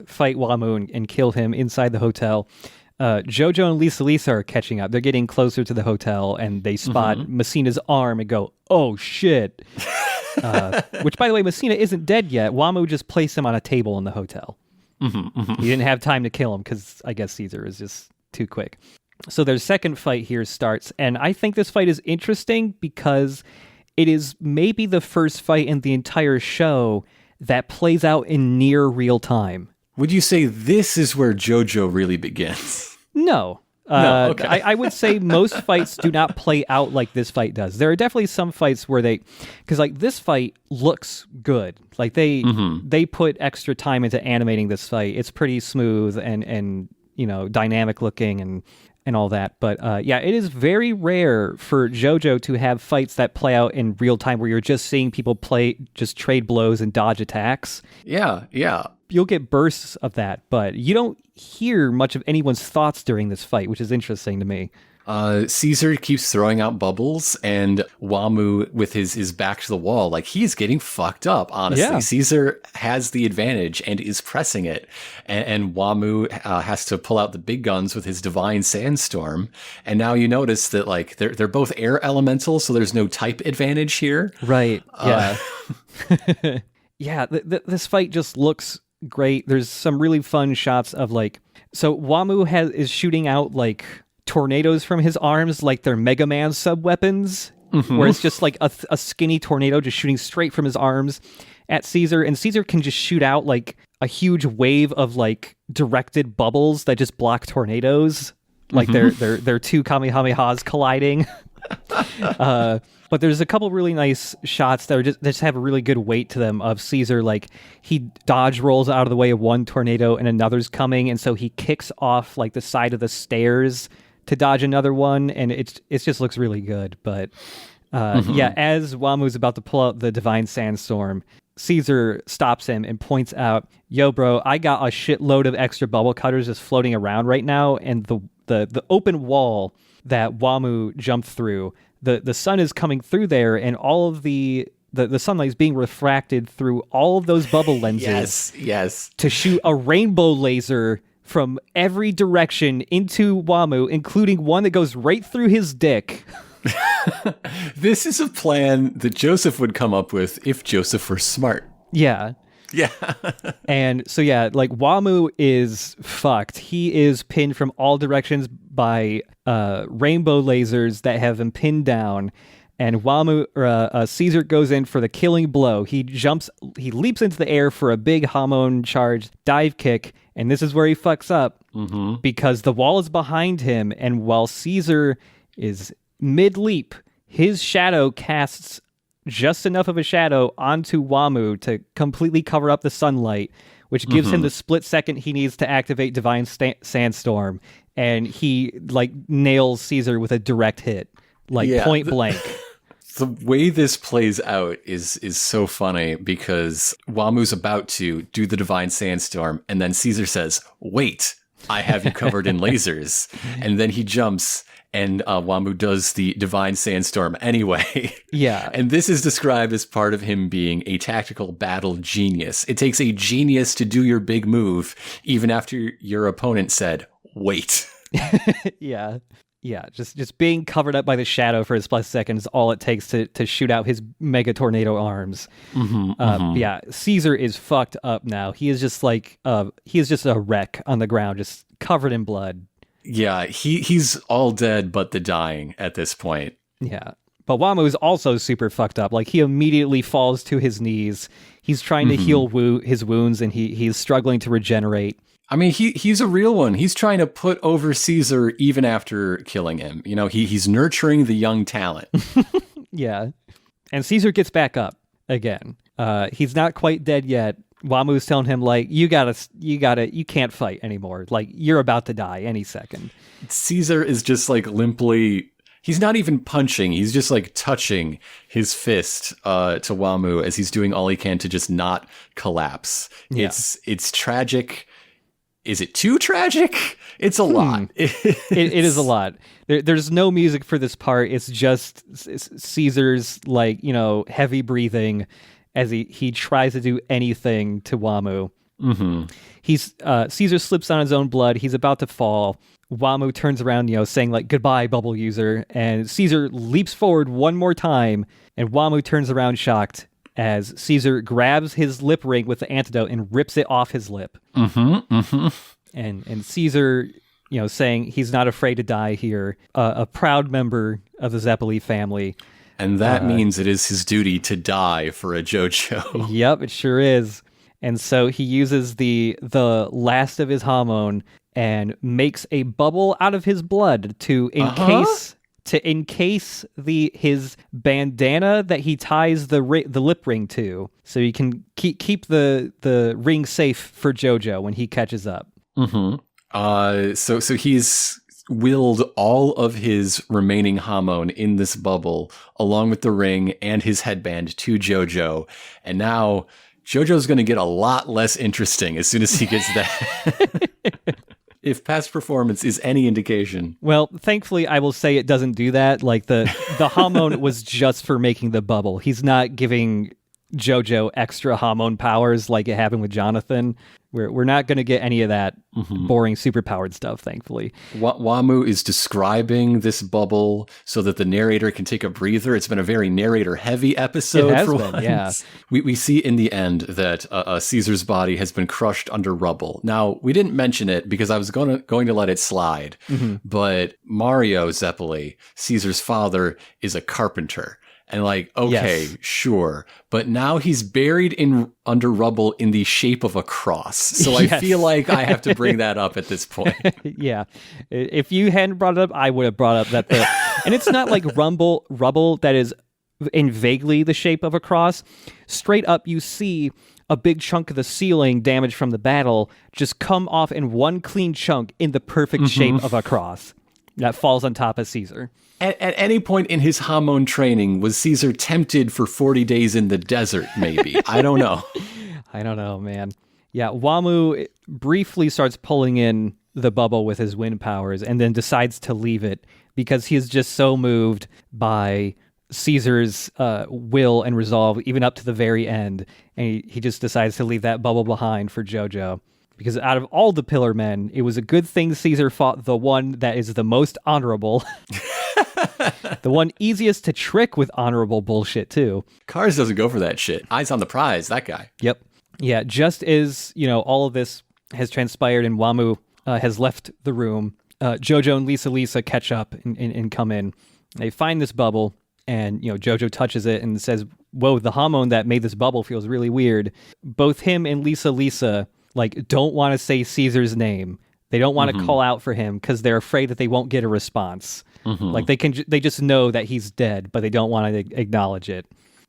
fight Wamu and kill him inside the hotel, JoJo and Lisa are catching up. They're getting closer to the hotel, and they spot Messina's arm and go, "Oh, shit." Which, by the way, Messina isn't dead yet. Wamu just placed him on a table in the hotel. He didn't have time to kill him because I guess Caesar is just too quick. So their second fight here starts, and I think this fight is interesting because it is maybe the first fight in the entire show that plays out in near real time. Would you say this is where JoJo really begins? No. No, okay. I would say most fights do not play out like this fight does. There are definitely some fights where because like this fight looks good. Like they put extra time into animating this fight. It's pretty smooth and dynamic looking and all that. But it is very rare for JoJo to have fights that play out in real time where you're just seeing people just trade blows and dodge attacks. Yeah. You'll get bursts of that, but you don't hear much of anyone's thoughts during this fight, which is interesting to me. Caesar keeps throwing out bubbles, and Wamu, with his back to the wall, like, he's getting fucked up, honestly. Yeah. Caesar has the advantage and is pressing it, and Wamu has to pull out the big guns with his divine sandstorm, and now you notice that, like, they're both air elementals, so there's no type advantage here. Right, yeah. Yeah, this fight just looks great. There's some really fun shots of, like, so Wamu is shooting out, like, tornadoes from his arms like they're Mega Man sub-weapons, where it's just like a skinny tornado just shooting straight from his arms at Caesar, and Caesar can just shoot out like a huge wave of like directed bubbles that just block tornadoes, like they're two Kamehamehas colliding. But there's a couple really nice shots that just have a really good weight to them of Caesar, like he dodge rolls out of the way of one tornado and another's coming, and so he kicks off like the side of the stairs to dodge another one, and it just looks really good. But as Wamu's about to pull out the divine sandstorm, Caesar stops him and points out, "Yo, bro, I got a shitload of extra bubble cutters just floating around right now, and the open wall that Wamu jumped through, the sun is coming through there, and all of the sunlight is being refracted through all of those bubble lenses yes, to shoot a rainbow laser from every direction into Wamu, including one that goes right through his dick." This is a plan that Joseph would come up with if Joseph were smart. Yeah. And so, like, Wamu is fucked. He is pinned from all directions by rainbow lasers that have him pinned down. And Caesar goes in for the killing blow. He leaps into the air for a big hormone-charged dive kick, and this is where he fucks up, because the wall is behind him, and while Caesar is mid-leap, his shadow casts just enough of a shadow onto Wamu to completely cover up the sunlight, which gives him the split second he needs to activate Divine Sandstorm, and he, like, nails Caesar with a direct hit, like, point blank. The way this plays out is so funny, because Wamu's about to do the Divine Sandstorm, and then Caesar says, "Wait, I have you covered in lasers." And then he jumps, and Wamu does the Divine Sandstorm anyway. Yeah. And this is described as part of him being a tactical battle genius. It takes a genius to do your big move, even after your opponent said, "Wait." Yeah, just being covered up by the shadow for a split second is all it takes to shoot out his mega tornado arms. Yeah, Caesar is fucked up now. He is just like he is just a wreck on the ground, just covered in blood. Yeah, he's all dead but the dying at this point. Yeah, but Wamu is also super fucked up. Like, he immediately falls to his knees. He's trying to heal his wounds, and he's struggling to regenerate. I mean, he's a real one. He's trying to put over Caesar even after killing him. You know, he's nurturing the young talent. Yeah. And Caesar gets back up again. He's not quite dead yet. Wamu's telling him, like, you can't fight anymore. Like, you're about to die any second. Caesar is just like limply, he's not even punching. He's just like touching his fist to Wamu as he's doing all he can to just not collapse. Yeah. It's tragic. Is it too tragic? It's a lot. It is a lot. There's no music for this part. It's just Caesar's, like, heavy breathing as he tries to do anything to Wamu. Mm-hmm. Caesar slips on his own blood. He's about to fall. Wamu turns around, saying, like, goodbye, bubble user. And Caesar leaps forward one more time, and Wamu turns around shocked as Caesar grabs his lip ring with the antidote and rips it off his lip. Mm-hmm, mm-hmm. And Caesar, saying he's not afraid to die here, a proud member of the Zeppeli family. And that means it is his duty to die for a JoJo. Yep, it sure is. And so he uses the last of his hormone and makes a bubble out of his blood to encase his bandana that he ties the lip ring to, so he can keep the ring safe for JoJo when he catches up. Mm-hmm. So he's willed all of his remaining hormone in this bubble, along with the ring and his headband, to JoJo, and now JoJo's going to get a lot less interesting as soon as he gets that. If past performance is any indication. Well, thankfully, I will say it doesn't do that. Like, the hormone was just for making the bubble. He's not giving JoJo extra hormone powers like it happened with Jonathan. We're not going to get any of that boring superpowered stuff, thankfully. Wamu is describing this bubble so that the narrator can take a breather. It's been a very narrator-heavy episode. It has for been, once. yeah. We see in the end that Caesar's body has been crushed under rubble. Now, we didn't mention it because I was going to let it slide, but Mario Zeppeli, Caesar's father, is a carpenter. And like, okay, yes, sure. But now he's buried under rubble in the shape of a cross. So yes. I feel like I have to bring that up at this point. Yeah. If you hadn't brought it up, I would have brought up that. And it's not like rubble that is in vaguely the shape of a cross. Straight up, you see a big chunk of the ceiling damaged from the battle just come off in one clean chunk in the perfect shape of a cross that falls on top of Caesar. At any point in his hormone training, was Caesar tempted for 40 days in the desert, maybe? I don't know. I don't know, man. Yeah, Wamu briefly starts pulling in the bubble with his wind powers and then decides to leave it because he is just so moved by Caesar's will and resolve, even up to the very end. And he just decides to leave that bubble behind for JoJo. Because out of all the Pillar Men, it was a good thing Caesar fought the one that is the most honorable. The one easiest to trick with honorable bullshit, too. Kars doesn't go for that shit. Eyes on the prize, that guy. Yep. Yeah, just as, all of this has transpired and Wamu has left the room, JoJo and Lisa catch up and come in. They find this bubble, and, JoJo touches it and says, whoa, the hormone that made this bubble feels really weird. Both him and Lisa, like, don't want to say Caesar's name. They don't want to call out for him because they're afraid that they won't get a response. Like, they just know that he's dead, but they don't want to acknowledge it.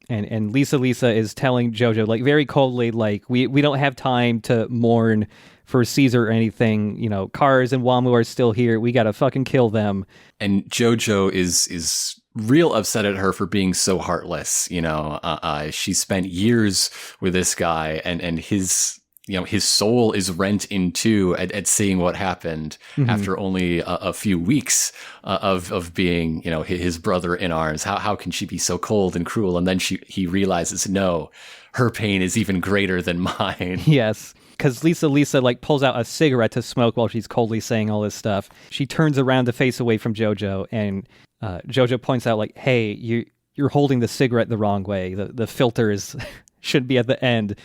And Lisa is telling JoJo, like, very coldly, like, we don't have time to mourn for Caesar or anything. Kars and Wamu are still here. We got to fucking kill them. And JoJo is real upset at her for being so heartless. She spent years with this guy and his soul is rent in two at seeing what happened after only a few weeks of being, his brother in arms. How can she be so cold and cruel? And then he realizes, no, her pain is even greater than mine. Yes, because Lisa like pulls out a cigarette to smoke while she's coldly saying all this stuff. She turns around to face away from JoJo, and JoJo points out, like, hey, you're holding the cigarette the wrong way. The filters should be at the end.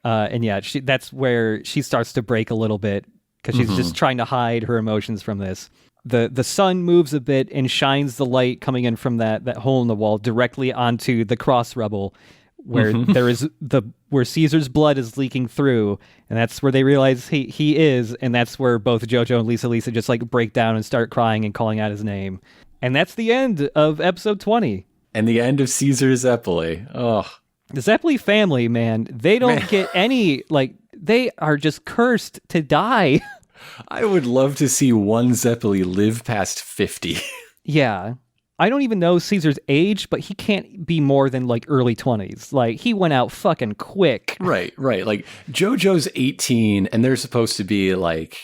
And yeah, that's where she starts to break a little bit because she's just trying to hide her emotions from this. The sun moves a bit and shines the light coming in from that hole in the wall directly onto the cross rubble where where Caesar's blood is leaking through, and that's where they realize he is, and that's where both JoJo and Lisa just like break down and start crying and calling out his name. And that's the end of episode 20. And the end of Caesar Zeppeli. Oh. The Zeppeli family, man, they don't get any, like, they are just cursed to die. I would love to see one Zeppeli live past 50. Yeah. I don't even know Caesar's age, but he can't be more than like early 20s. Like, he went out fucking quick. Right. Like, JoJo's 18, and they're supposed to be like,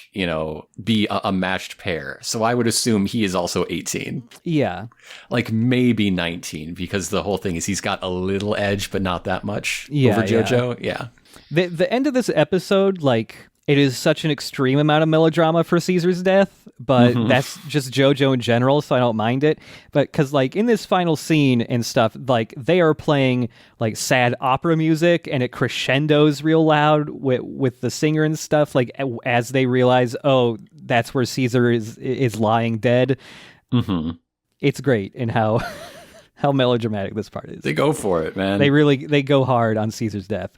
be a matched pair. So I would assume he is also 18. Yeah. Like, maybe 19, because the whole thing is he's got a little edge, but not that much over JoJo. Yeah. The end of this episode, like, it is such an extreme amount of melodrama for Caesar's death, but that's just JoJo in general, so I don't mind it. But because, like, in this final scene and stuff, like, they are playing, like, sad opera music, and it crescendos real loud with the singer and stuff, like, as they realize, oh, that's where Caesar is lying dead. It's great in how melodramatic this part is. They go for it, man. They go hard on Caesar's death.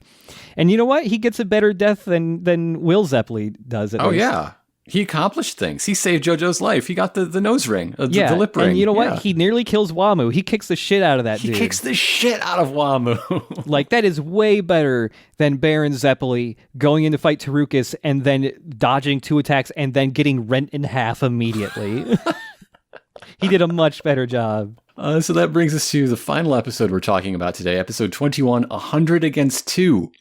And you know what? He gets a better death than Will Zeppeli does. At least. Yeah. He accomplished things. He saved JoJo's life. He got the nose ring, the lip ring. And you know what? He nearly kills Wamu. He kicks the shit out of that dude. He kicks the shit out of Wamu. Like, that is way better than Baron Zeppeli going in to fight Tarukas and then dodging 2 attacks and then getting rent in half immediately. He did a much better job. So that brings us to the final episode we're talking about today, episode 21, 100 Against 2.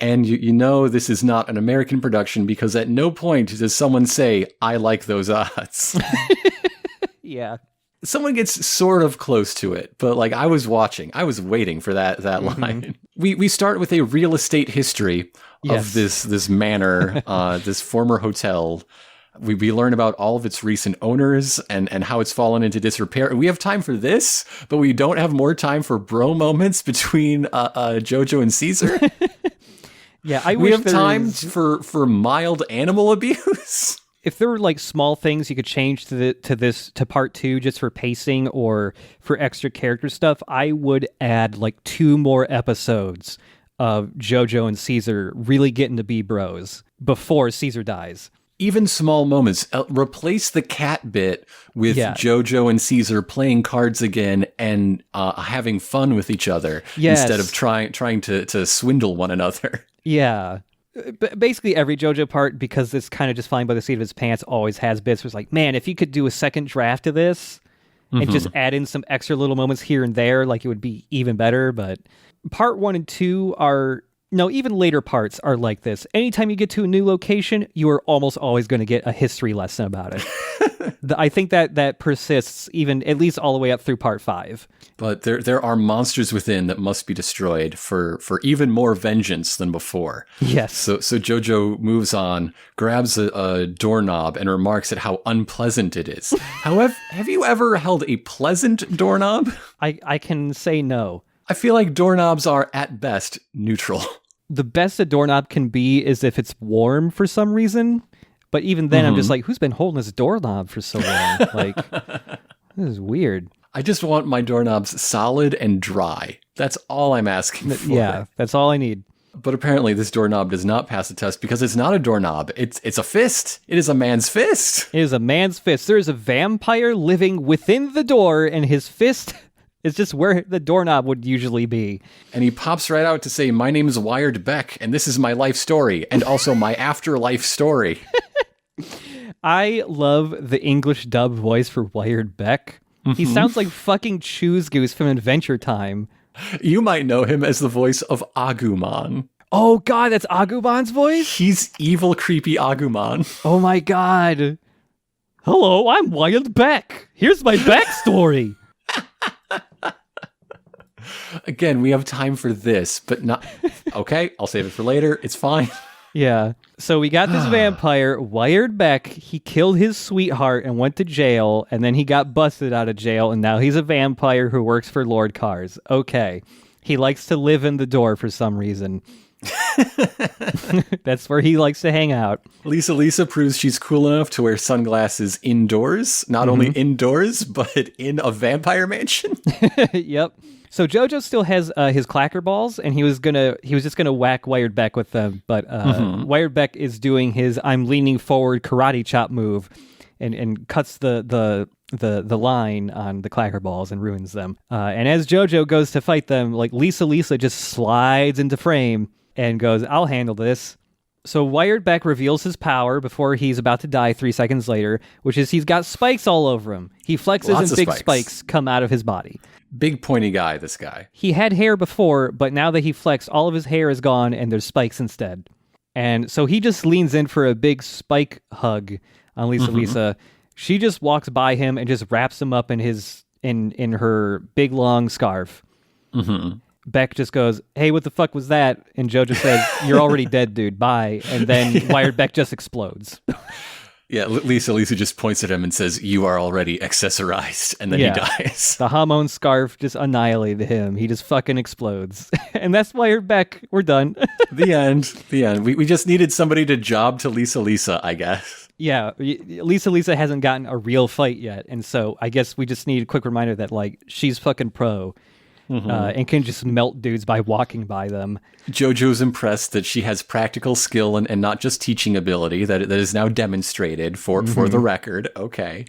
And you know this is not an American production because at no point does someone say, I like those odds. Yeah. Someone gets sort of close to it, but like I was waiting for that line. We start with a real estate history of this manor, this former hotel. We learn about all of its recent owners and how it's fallen into disrepair. We have time for this, but we don't have more time for bro moments between JoJo and Caesar. Yeah, we have time for mild animal abuse. If there were like small things you could change to part 2 just for pacing or for extra character stuff, I would add like 2 more episodes of JoJo and Caesar really getting to be bros before Caesar dies. Even small moments. Replace the cat bit with JoJo and Caesar playing cards again and having fun with each other instead of trying to swindle one another. Yeah. Basically every JoJo part, because it's kind of just flying by the seat of his pants, always has bits where it's like, man, if you could do a second draft of this and just add in some extra little moments here and there, like, it would be even better. But part 1 and 2 are... No, even later parts are like this. Anytime you get to a new location, you are almost always going to get a history lesson about it. I think that persists even at least all the way up through part 5. But there are monsters within that must be destroyed for even more vengeance than before. Yes. So JoJo moves on, grabs a doorknob, and remarks at how unpleasant it is. However, have you ever held a pleasant doorknob? I can say no. I feel like doorknobs are, at best, neutral. The best a doorknob can be is if it's warm for some reason. But even then, I'm just like, who's been holding this doorknob for so long? Like, this is weird. I just want my doorknobs solid and dry. That's all I'm asking for. Yeah, that's all I need. But apparently this doorknob does not pass the test because it's not a doorknob. It's a fist. It is a man's fist. It is a man's fist. There is a vampire living within the door, and his fist... It's just where the doorknob would usually be. And he pops right out to say, my name is Wired Beck, and this is my life story, and also my afterlife story. I love the English dub voice for Wired Beck. He sounds like fucking Choose Goose from Adventure Time. You might know him as the voice of Agumon. Oh god, that's Agumon's voice? He's evil, creepy Agumon. Oh my god. Hello, I'm Wired Beck. Here's my backstory. Again, we have time for this, but not... Okay, I'll save it for later. It's fine. Yeah. So we got this vampire, Wired Beck. He killed his sweetheart and went to jail, and then he got busted out of jail, and now he's a vampire who works for Lord Kars. Okay. He likes to live in the door for some reason. That's where he likes to hang out. Lisa proves she's cool enough to wear sunglasses indoors. Not only indoors, but in a vampire mansion. Yep. So JoJo still has his clacker balls, and he was just gonna whack Wired Beck with them, but Wired Beck is doing his I'm leaning forward karate chop move, and cuts the the line on the clacker balls and ruins them. And as JoJo goes to fight them, like Lisa just slides into frame and goes, "I'll handle this." So Wired Beck reveals his power before he's about to die 3 seconds later, which is he's got spikes all over him. He flexes Lots and of big spikes come out of his body. Big pointy guy, this guy. He had hair before, but now that he flexed, all of his hair is gone and there's spikes instead. And so he just leans in for a big spike hug on Lisa. She just walks by him and just wraps him up in her big long scarf. Beck just goes, "Hey, what the fuck was that?" And JoJo says, "You're already dead, dude. Bye." And then Wired Beck just explodes. Yeah, Lisa just points at him and says, "You are already accessorized," and then he dies. The Hamon scarf just annihilated him. He just fucking explodes. And that's Wired Beck. We're done. The end. We just needed somebody to job to Lisa, I guess. Yeah, Lisa hasn't gotten a real fight yet, and so I guess we just need a quick reminder that, like, she's fucking pro. And can just melt dudes by walking by them. JoJo's impressed that she has practical skill and not just teaching ability that is now demonstrated for the record. Okay.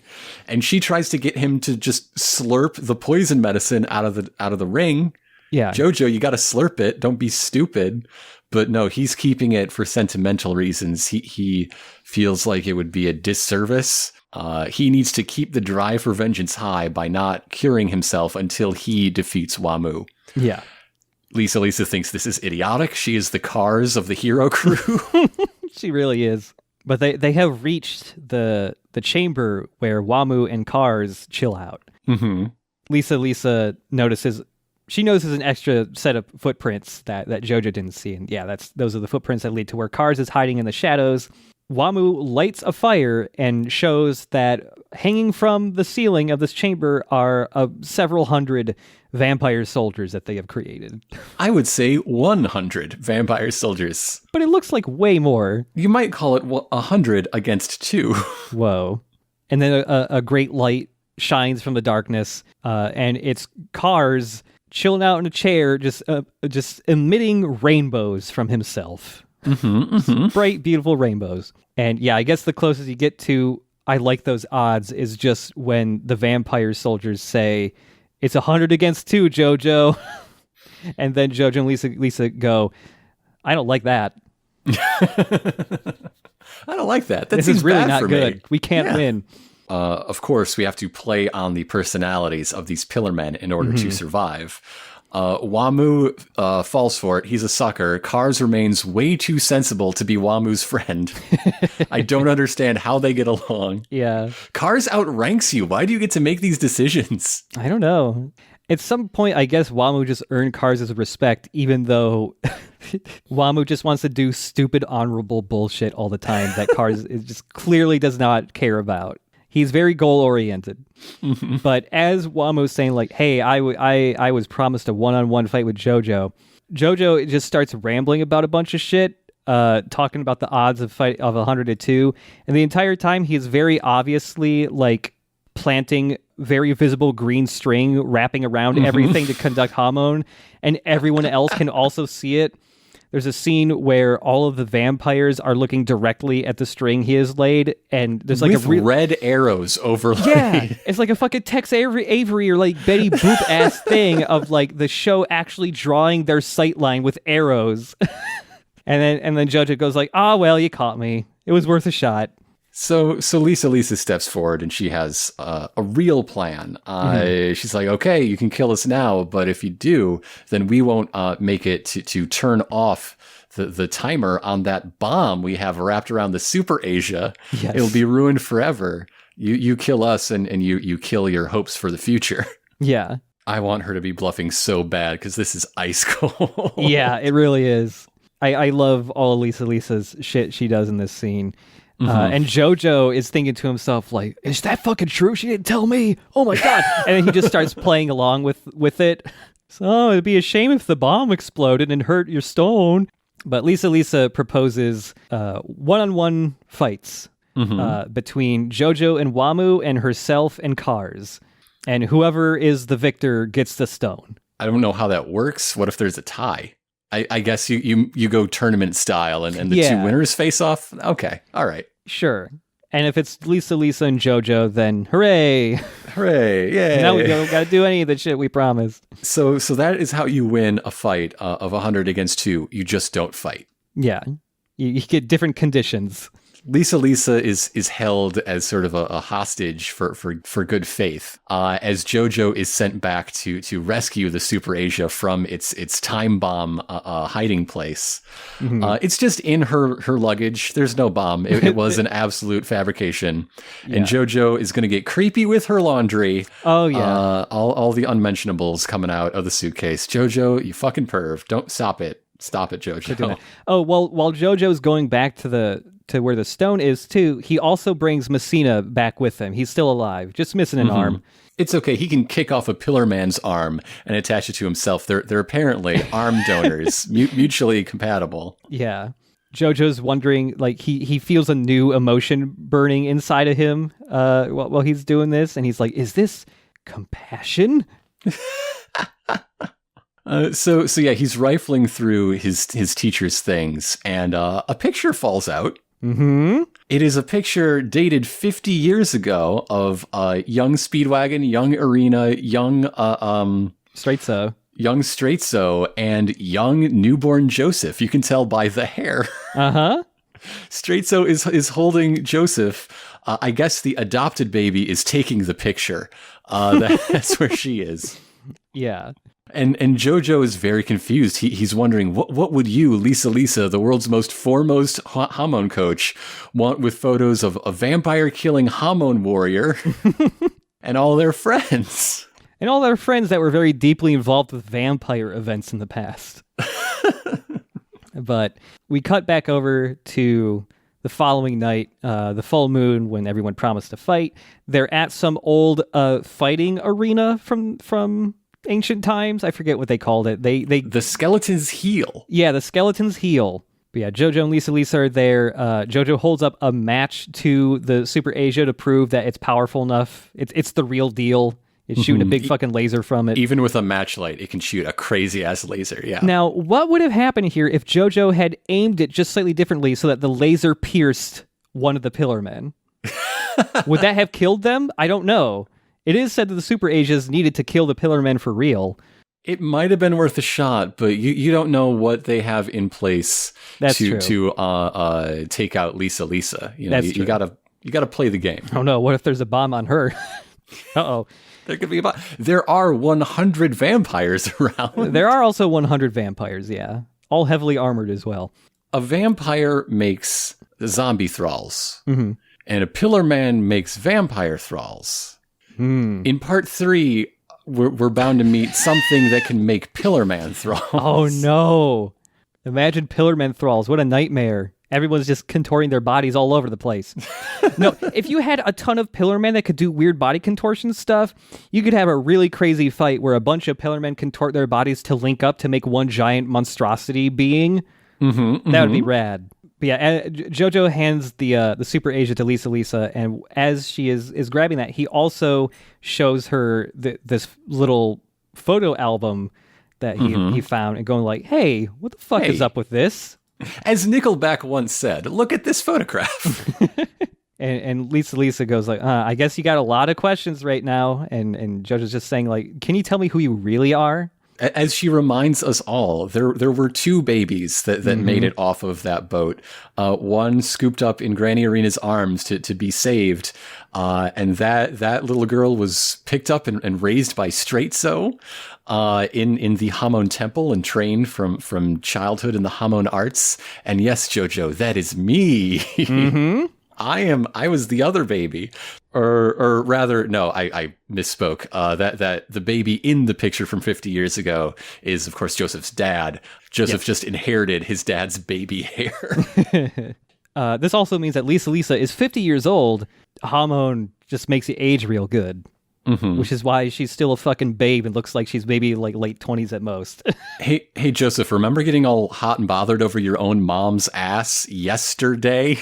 And she tries to get him to just slurp the poison medicine out of the ring. Yeah. JoJo, you got to slurp it. Don't be stupid. But no, he's keeping it for sentimental reasons. He feels like it would be a disservice. He needs to keep the drive for vengeance high by not curing himself until he defeats Wamu. Yeah. Lisa thinks this is idiotic. She is the Kars of the hero crew. She really is. But they have reached the chamber where Wamu and Kars chill out. Lisa notices an extra set of footprints that JoJo didn't see. And yeah, those are the footprints that lead to where Kars is hiding in the shadows. Wamu lights a fire and shows that hanging from the ceiling of this chamber are several hundred vampire soldiers that they have created. I would say 100 vampire soldiers. But it looks like way more. You might call it 100 against 2. Whoa. And then a great light shines from the darkness, and it's Kars chilling out in a chair, just emitting rainbows from himself. Bright, beautiful rainbows. And yeah, I guess the closest you get to I like those odds is just when the vampire soldiers say, "It's 100 against 2, JoJo." And then JoJo and Lisa go, "I don't like that." I don't like that. That this seems is really bad not for good. Me. We can't win. Of course, we have to play on the personalities of these pillar men in order to survive. Wamu falls for it. He's a sucker. Kars remains way too sensible to be Wamu's friend. I don't understand how they get along. Yeah. Kars outranks you. Why do you get to make these decisions? I don't know. At some point, I guess Wamu just earned Kars' respect, even though Wamu just wants to do stupid, honorable bullshit all the time that Kars just clearly does not care about. He's very goal-oriented. But as Wamu's saying, like, "Hey, I was promised a one-on-one fight with JoJo," JoJo just starts rambling about a bunch of shit, talking about the odds of 100 to 2. And the entire time, he is very obviously, like, planting very visible green string wrapping around everything to conduct Hamon, and everyone else can also see it. There's a scene where all of the vampires are looking directly at the string he has laid, and there's like with red arrows overlaid. Yeah, it's like a fucking Tex Avery or like Betty Boop ass thing of like the show actually drawing their sight line with arrows. and then JoJo goes like, "Ah, well, you caught me. It was worth a shot." So Lisa steps forward and she has a real plan. She's like, "Okay, you can kill us now, but if you do, then we won't make it to turn off the timer on that bomb we have wrapped around the Super Asia. Yes. It'll be ruined forever. You kill us and you kill your hopes for the future." Yeah. I want her to be bluffing so bad because this is ice cold. Yeah, it really is. I love all Lisa's shit she does in this scene. And JoJo is thinking to himself, like, "Is that fucking true? She didn't tell me. Oh my God." And then he just starts playing along with it. So it'd be a shame if the bomb exploded and hurt your stone. But Lisa proposes one-on-one fights between JoJo and Wamu and herself and Kars. And whoever is the victor gets the stone. I don't know how that works. What if there's a tie? I guess you go tournament style and the two winners face off. Okay. All right. Sure. And if it's Lisa and JoJo, then hooray! Hooray! Yay! Now we don't got to do any of the shit we promised. So that is how you win a fight of 100 against 2. You just don't fight. Yeah, you get different conditions. Lisa is held as sort of a hostage for good faith, as JoJo is sent back to rescue the Super Asia from its time bomb hiding place. Mm-hmm. It's just in her luggage. There's no bomb. It was an absolute fabrication. Yeah. And JoJo is going to get creepy with her laundry. Oh yeah, all the unmentionables coming out of the suitcase. JoJo, you fucking perv! Don't stop it. Stop it, JoJo. Oh well, while JoJo's going back to where the stone is too, he also brings Messina back with him. He's still alive, just missing an arm. It's okay. He can kick off a Pillar Man's arm and attach it to himself. They're apparently arm donors, mutually compatible. Yeah. JoJo's wondering, like, he feels a new emotion burning inside of him while he's doing this, and he's like, is this compassion? So yeah, he's rifling through his teacher's things, and a picture falls out. Mm-hmm. It is a picture dated 50 years ago of young Speedwagon, young Arena, young young Straightso, and young newborn Joseph. You can tell by the hair. Uh-huh. Straightso is holding Joseph. I guess the adopted baby is taking the picture. That's where she is. Yeah. And JoJo is very confused. He's wondering, what would you, Lisa, the world's most foremost Hamon coach, want with photos of a vampire-killing Hamon warrior and all their friends? And all their friends that were very deeply involved with vampire events in the past. But we cut back over to the following night, the full moon, when everyone promised to fight. They're at some old fighting arena from ancient times. I forget what they called it. The Skeleton's Heel. Yeah, the Skeleton's Heel. But yeah, JoJo and Lisa are there. JoJo holds up a match to the Super Asia to prove that it's powerful enough. It's the real deal. It's shooting a big fucking laser from it. Even with a matchlight, it can shoot a crazy-ass laser, yeah. Now, what would have happened here if JoJo had aimed it just slightly differently so that the laser pierced one of the Pillar Men? Would that have killed them? I don't know. It is said that the Super Asias needed to kill the Pillar Men for real. It might have been worth a shot, but you don't know what they have in place to take out Lisa. You know, you gotta play the game. Oh no, what if there's a bomb on her? Uh-oh. There could be a bomb. There are 100 vampires around. There are also 100 vampires, yeah. All heavily armored as well. A vampire makes zombie thralls, and a Pillar Man makes vampire thralls. In part 3, we're bound to meet something that can make Pillar Man thralls. Oh no! Imagine Pillar Man thralls. What a nightmare! Everyone's just contorting their bodies all over the place. No, if you had a ton of Pillar Men that could do weird body contortion stuff, you could have a really crazy fight where a bunch of Pillar Men contort their bodies to link up to make one giant monstrosity being. That would be rad. But yeah, JoJo hands the Super Asia to Lisa, and as she is grabbing that, he also shows her this little photo album that he found, and going like, "Hey, what the fuck is up with this?" As Nickelback once said, "Look at this photograph." and Lisa goes like, "I guess you got a lot of questions right now," and JoJo's just saying like, "Can you tell me who you really are?" As she reminds us all, there were 2 babies that made it off of that boat. One scooped up in Granny Arena's arms to be saved, and that little girl was picked up and raised by Straightso in the Hamon Temple and trained from childhood in the Hamon arts. And yes, JoJo, that is me. I was the other baby. Or rather, no, I misspoke. That the baby in the picture from 50 years ago is, of course, Joseph's dad. Joseph just inherited his dad's baby hair. This also means that Lisa is 50 years old. Hamon just makes you age real good. Which is why she's still a fucking babe and looks like she's maybe like late 20s at most. Hey, Joseph, remember getting all hot and bothered over your own mom's ass yesterday?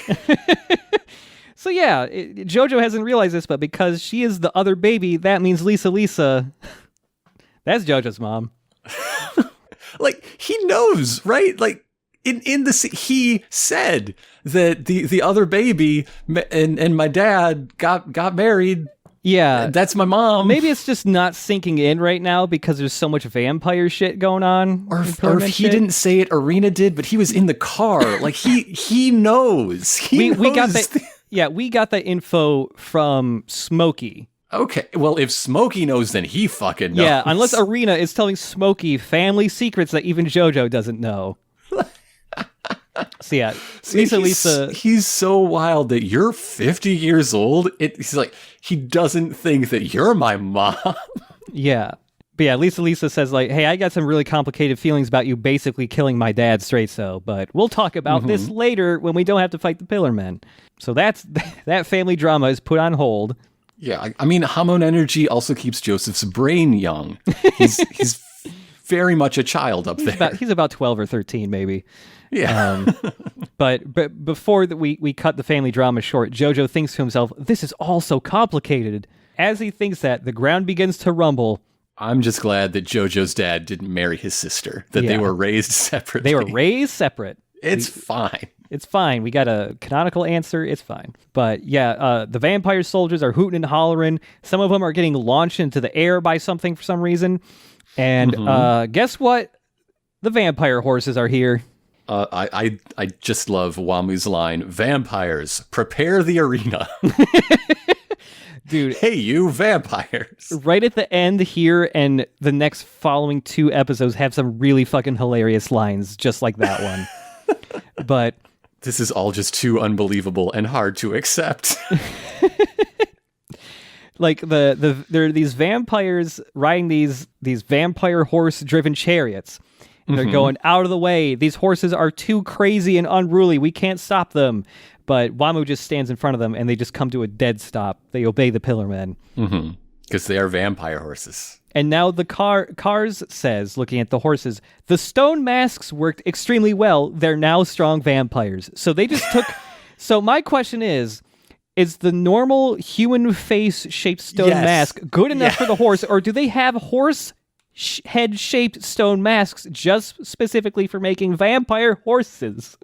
So yeah, JoJo hasn't realized this, but because she is the other baby, that means Lisa, that's JoJo's mom. Like, he knows, right? Like, in the he said that the other baby and my dad got married. Yeah, that's my mom. Maybe it's just not sinking in right now because there's so much vampire shit going on. Or if he didn't say it, Irina did, but he was in the car. Like he knows. We got the info from Smokey. Okay, well, if Smokey knows, then he fucking knows. Yeah, unless Irina is telling Smokey family secrets that even JoJo doesn't know. So yeah, Lisa. He's so wild that you're 50 years old. He's like, he doesn't think that you're my mom. Yeah. But yeah, Lisa says like, hey, I got some really complicated feelings about you basically killing my dad straight so, but we'll talk about this later when we don't have to fight the Pillar Men. So that family drama is put on hold. Yeah, I mean, hormone energy also keeps Joseph's brain young. He's very much a child up there. He's about 12 or 13, maybe. Yeah. But before we cut the family drama short, JoJo thinks to himself, this is all so complicated. As he thinks that, the ground begins to rumble. I'm just glad that JoJo's dad didn't marry his sister, that they were raised separately. They were raised separate. It's fine. It's fine. We got a canonical answer. It's fine. But yeah, the vampire soldiers are hooting and hollering. Some of them are getting launched into the air by something for some reason. And guess what? The vampire horses are here. I just love Wamu's line, vampires, prepare the arena. Dude. Hey, you vampires. Right at the end here and the next following 2 episodes have some really fucking hilarious lines, just like that one. But this is all just too unbelievable and hard to accept. Like there are these vampires riding these vampire horse driven chariots. And they're going out of the way. These horses are too crazy and unruly. We can't stop them. But Wamu just stands in front of them and they just come to a dead stop. They obey the Pillar Men. Because they are vampire horses. And now the Kars says, looking at the horses, the stone masks worked extremely well. They're now strong vampires. So they just took... So my question is the normal human face shaped stone mask good enough for the horse, or do they have horse head shaped stone masks just specifically for making vampire horses?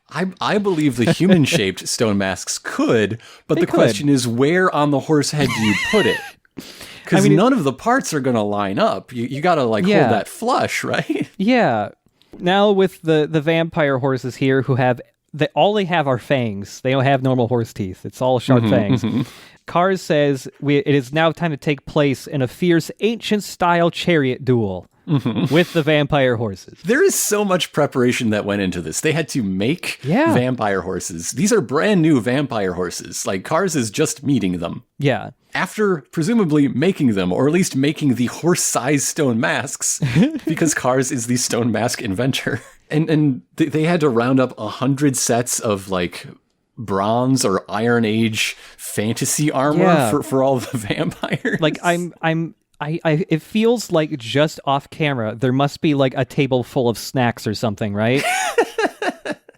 I believe the human shaped stone masks could, but question is, where on the horse head do you put it? Because none of the parts are going to line up. You got to hold that flush, right? Yeah. Now with the vampire horses here who have... all they have are fangs. They don't have normal horse teeth. It's all sharp fangs. Kars says it is now time to take place in a fierce ancient-style chariot duel with the vampire horses. There is so much preparation that went into this. They had to make vampire horses. These are brand new vampire horses. Like, Kars is just meeting them. Yeah. After presumably making them, or at least making the horse-sized stone masks, because Kars is the stone mask inventor. And they had to round up 100 sets of like bronze or Iron Age fantasy armor for all the vampires. Like it feels like just off camera there must be like a table full of snacks or something, right?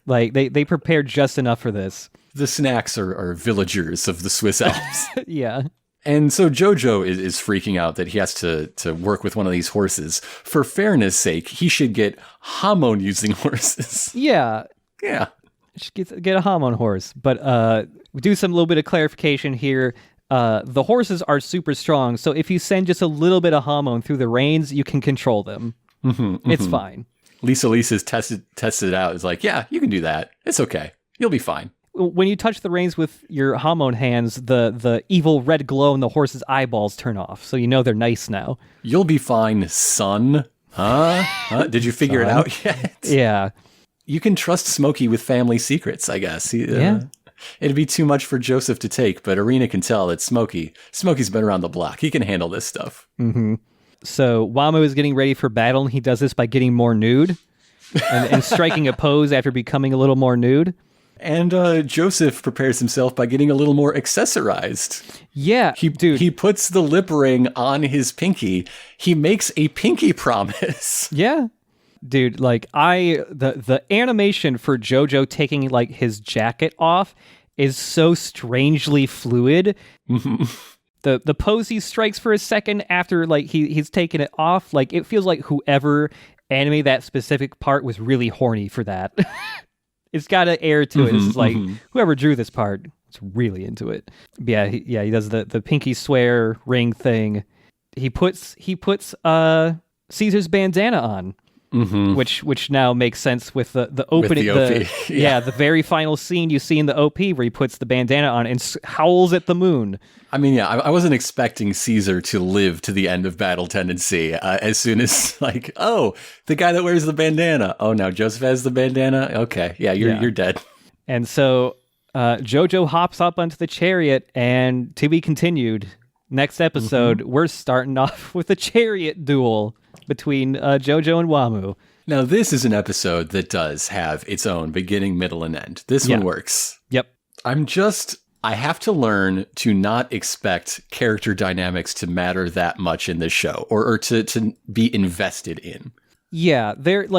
Like they prepared just enough for this. The snacks are villagers of the Swiss Alps. Yeah. And so JoJo is freaking out that he has to work with one of these horses. For fairness' sake, he should get hormone-using horses. Yeah. Yeah. Should get a hormone horse. But we do some little bit of clarification here. The horses are super strong, so if you send just a little bit of hormone through the reins, you can control them. It's fine. Lisa's tested it out. It's like, yeah, you can do that. It's okay. You'll be fine. When you touch the reins with your hormone hands, the evil red glow in the horse's eyeballs turn off, so you know they're nice now. You'll be fine, son. Huh? Did you figure it out yet? Yeah. You can trust Smokey with family secrets, I guess. It'd be too much for Joseph to take, but Irina can tell that Smokey's been around the block. He can handle this stuff. So Wamu is getting ready for battle, and he does this by getting more nude and striking a pose after becoming a little more nude. And Joseph prepares himself by getting a little more accessorized. Yeah, He puts the lip ring on his pinky. He makes a pinky promise. Yeah. Dude, like the animation for JoJo taking like his jacket off is so strangely fluid. The pose he strikes for a second after like he's taken it off, like it feels like whoever anime, that specific part was really horny for that. It's got an air to it. It's like whoever drew this part was really into it. Yeah, he does the pinky swear ring thing. He puts Caesar's bandana on. Which now makes sense with the opening, with the OP. The very final scene you see in the OP where he puts the bandana on and howls at the moon. I mean, yeah, I wasn't expecting Caesar to live to the end of Battle Tendency. As soon as the guy that wears the bandana. Oh, now Joseph has the bandana. Okay, yeah, you're dead. And so JoJo hops up onto the chariot, and to be continued. Next episode, we're starting off with a chariot duel between JoJo and Wamu. Now, this is an episode that does have its own beginning, middle, and end. This one works. Yep. I have to learn to not expect character dynamics to matter that much in this show, or to be invested in. Yeah, there's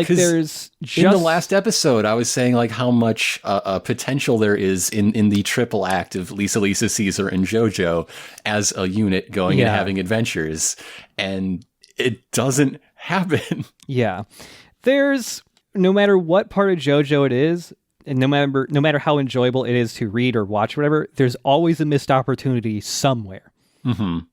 just... In the last episode, I was saying how much potential there is in the triple act of Lisa, Caesar, and JoJo as a unit going and having adventures, and it doesn't happen. Yeah. There's, no matter what part of JoJo it is, and no matter how enjoyable it is to read or watch or whatever, there's always a missed opportunity somewhere.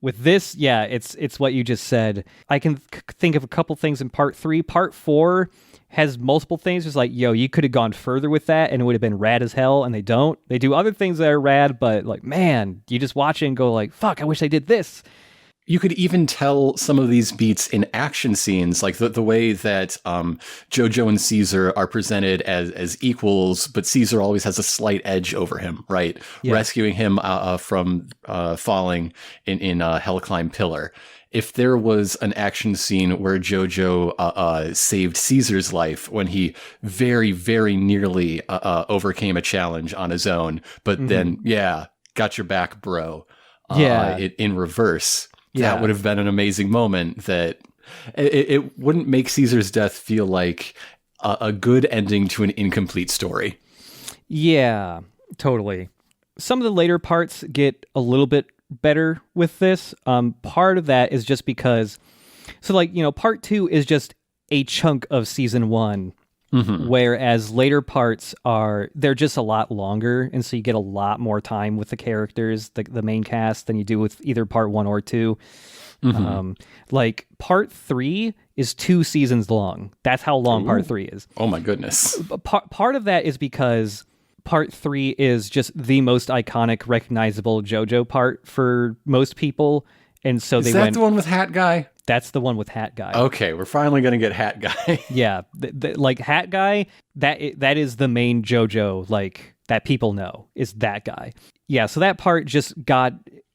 With this, it's what you just said. I can think of a couple things in part 3. Part 4 has multiple things. It's you could have gone further with that and it would have been rad as hell, and they don't. They do other things that are rad, but man, you just watch it and go fuck, I wish I did this. You could even tell some of these beats in action scenes, like the way that JoJo and Caesar are presented as equals, but Caesar always has a slight edge over him, right? Yeah. Rescuing him from falling in Hell Climb Pillar. If there was an action scene where JoJo saved Caesar's life when he very, very nearly overcame a challenge on his own, but then, got your back, bro. In reverse. Yeah. That would have been an amazing moment. That it wouldn't make Caesar's death feel like a good ending to an incomplete story. Yeah, totally. Some of the later parts get a little bit better with this. Part of that is just because, part 2 is just a chunk of season 1. Whereas later parts they're just a lot longer, and so you get a lot more time with the characters, the main cast, than you do with either part 1 or 2. Part 3 is 2 seasons long. That's how long part 3 is. Oh my goodness. Part of that is because part 3 is just the most iconic, recognizable JoJo part for most people, and so is that the one with Hat Guy? That's the one with Hat Guy. Okay, we're finally going to get Hat Guy. Yeah, Hat Guy, that is the main JoJo, that people know, is that guy. Yeah, so that part just got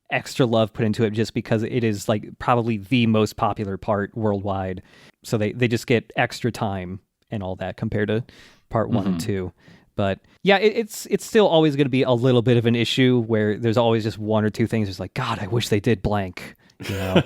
extra love put into it just because it is, probably the most popular part worldwide. So they just get extra time and all that compared to part 1 and 2. But yeah, it's still always going to be a little bit of an issue where there's always just one or two things. It's God, I wish they did blank. You know?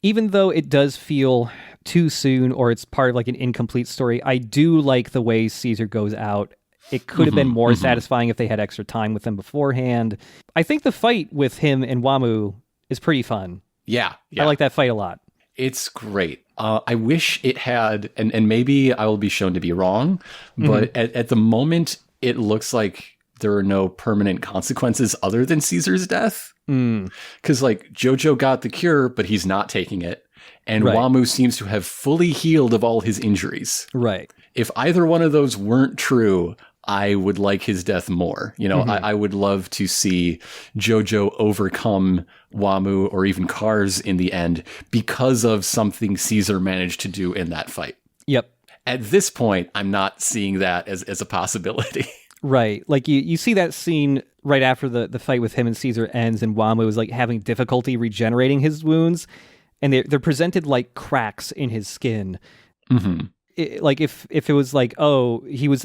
Even though it does feel too soon, or it's part of an incomplete story, I do like the way Caesar goes out. It could have been more satisfying if they had extra time with him beforehand. I think the fight with him and Wamu is pretty fun. Yeah. I like that fight a lot. It's great. I wish it had, and maybe I will be shown to be wrong, but at the moment, it looks like there are no permanent consequences other than Caesar's death. Because JoJo got the cure, but he's not taking it. And Wamu seems to have fully healed of all his injuries. Right. If either one of those weren't true, I would like his death more. I would love to see JoJo overcome Wamu or even Kars in the end because of something Caesar managed to do in that fight. Yep. At this point, I'm not seeing that as a possibility. Right. You see that scene right after the fight with him and Caesar ends, and Wamu is having difficulty regenerating his wounds, and they're presented like cracks in his skin. If it was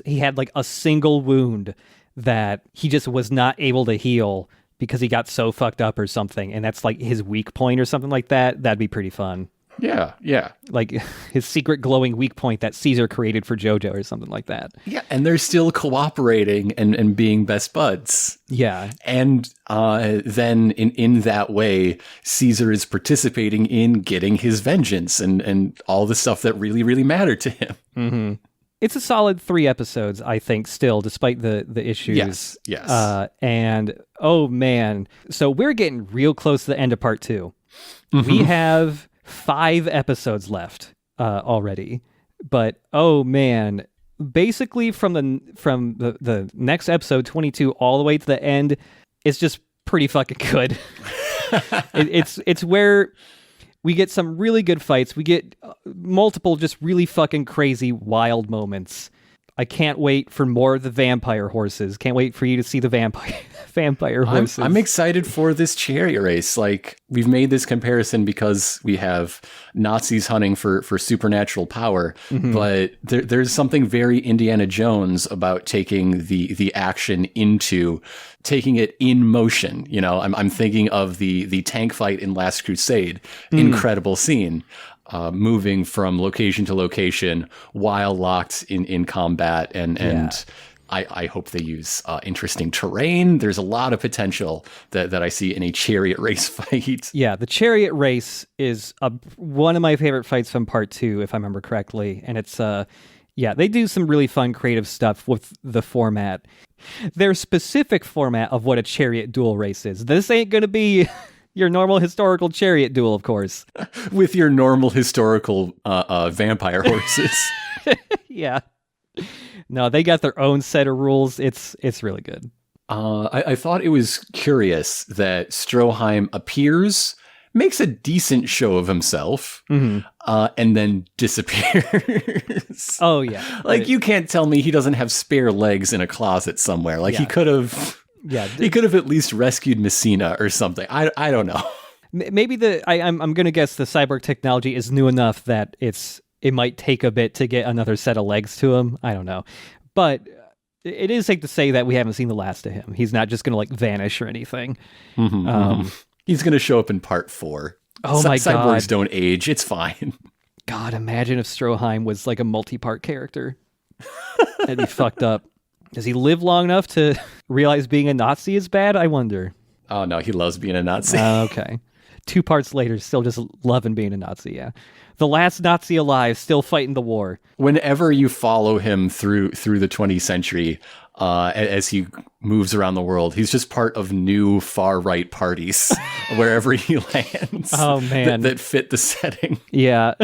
he had a single wound that he just was not able to heal because he got so fucked up or something, and that's his weak point or something like that, that'd be pretty fun. Yeah, yeah. Like his secret glowing weak point that Caesar created for JoJo or something like that. Yeah, and they're still cooperating and being best buds. Yeah. And then in that way, Caesar is participating in getting his vengeance and all the stuff that really, really mattered to him. Mm-hmm. It's a solid 3 episodes, I think, still, despite the issues. Yes. And, oh, man. So we're getting real close to the end of part 2. Mm-hmm. We have 5 episodes left already. But, oh, man. Basically, from the next episode, 22, all the way to the end, it's just pretty fucking good. It's where we get some really good fights. We get multiple just really fucking crazy, wild moments. I can't wait for more of the vampire horses. Can't wait for you to see the vampire horses. I'm excited for this chariot race. Like, we've made this comparison because we have Nazis hunting for supernatural power, but there's something very Indiana Jones about taking the action into taking it in motion. You know, I'm thinking of the tank fight in Last Crusade. Incredible scene. Moving from location to location while locked in combat. And I hope they use interesting terrain. There's a lot of potential that I see in a chariot race fight. Yeah, the chariot race is one of my favorite fights from part 2, if I remember correctly. And it's, they do some really fun creative stuff with the format. Their specific format of what a chariot duel race is. This ain't going to be your normal historical chariot duel, of course. With your normal historical vampire horses. Yeah. No, they got their own set of rules. It's really good. I thought it was curious that Stroheim appears, makes a decent show of himself, and then disappears. Oh, yeah. Like, you can't tell me he doesn't have spare legs in a closet somewhere. Like, he could have... Yeah, he could have at least rescued Messina or something. I don't know. Maybe I'm going to guess the cyborg technology is new enough that it might take a bit to get another set of legs to him. I don't know. But it is safe to say that we haven't seen the last of him. He's not just going to like vanish or anything. He's going to show up in part 4. Oh my God. Cyborgs don't age. It's fine. God, imagine if Stroheim was like a multi-part character. That'd be fucked up. Does he live long enough to realize being a Nazi is bad? I wonder. Oh, no, he loves being a Nazi. Okay. 2 parts later, still just loving being a Nazi, yeah. The last Nazi alive, still fighting the war. Whenever you follow him through the 20th century, as he moves around the world, he's just part of new far-right parties wherever he lands. Oh, man. That fit the setting. Yeah.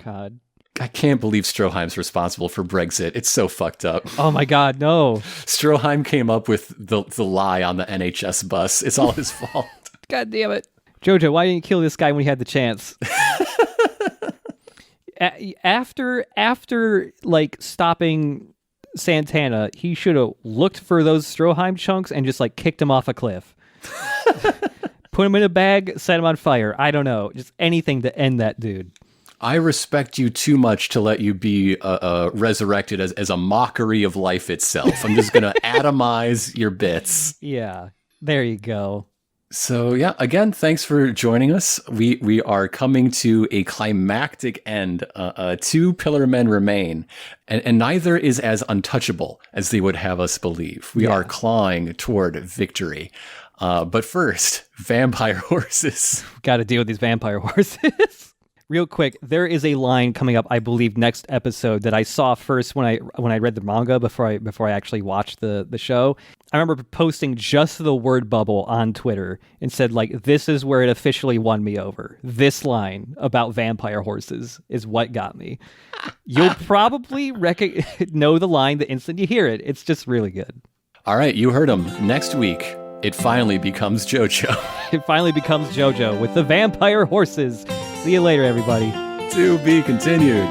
God. I can't believe Stroheim's responsible for Brexit. It's so fucked up. Oh my God, no. Stroheim came up with the lie on the NHS bus. It's all his fault. God damn it. JoJo, why didn't you kill this guy when you had the chance? After like stopping Santana, he should have looked for those Stroheim chunks and just like kicked him off a cliff. Put him in a bag, set him on fire. I don't know. Just anything to end that dude. I respect you too much to let you be resurrected as a mockery of life itself. I'm just going to atomize your bits. Yeah, there you go. So yeah, again, thanks for joining us. We are coming to a climactic end. 2 Pillar Men remain, and neither is as untouchable as they would have us believe. We are clawing toward victory. But first, vampire horses. Got to deal with these vampire horses. Real quick, there is a line coming up, I believe, next episode that I saw first when I read the manga before I actually watched the show. I remember posting just the word bubble on Twitter and said, like, this is where it officially won me over. This line about vampire horses is what got me. You'll probably know the line the instant you hear it. It's just really good. All right, you heard him. Next week, it finally becomes JoJo. It finally becomes JoJo with the vampire horses. See you later, everybody. To be continued.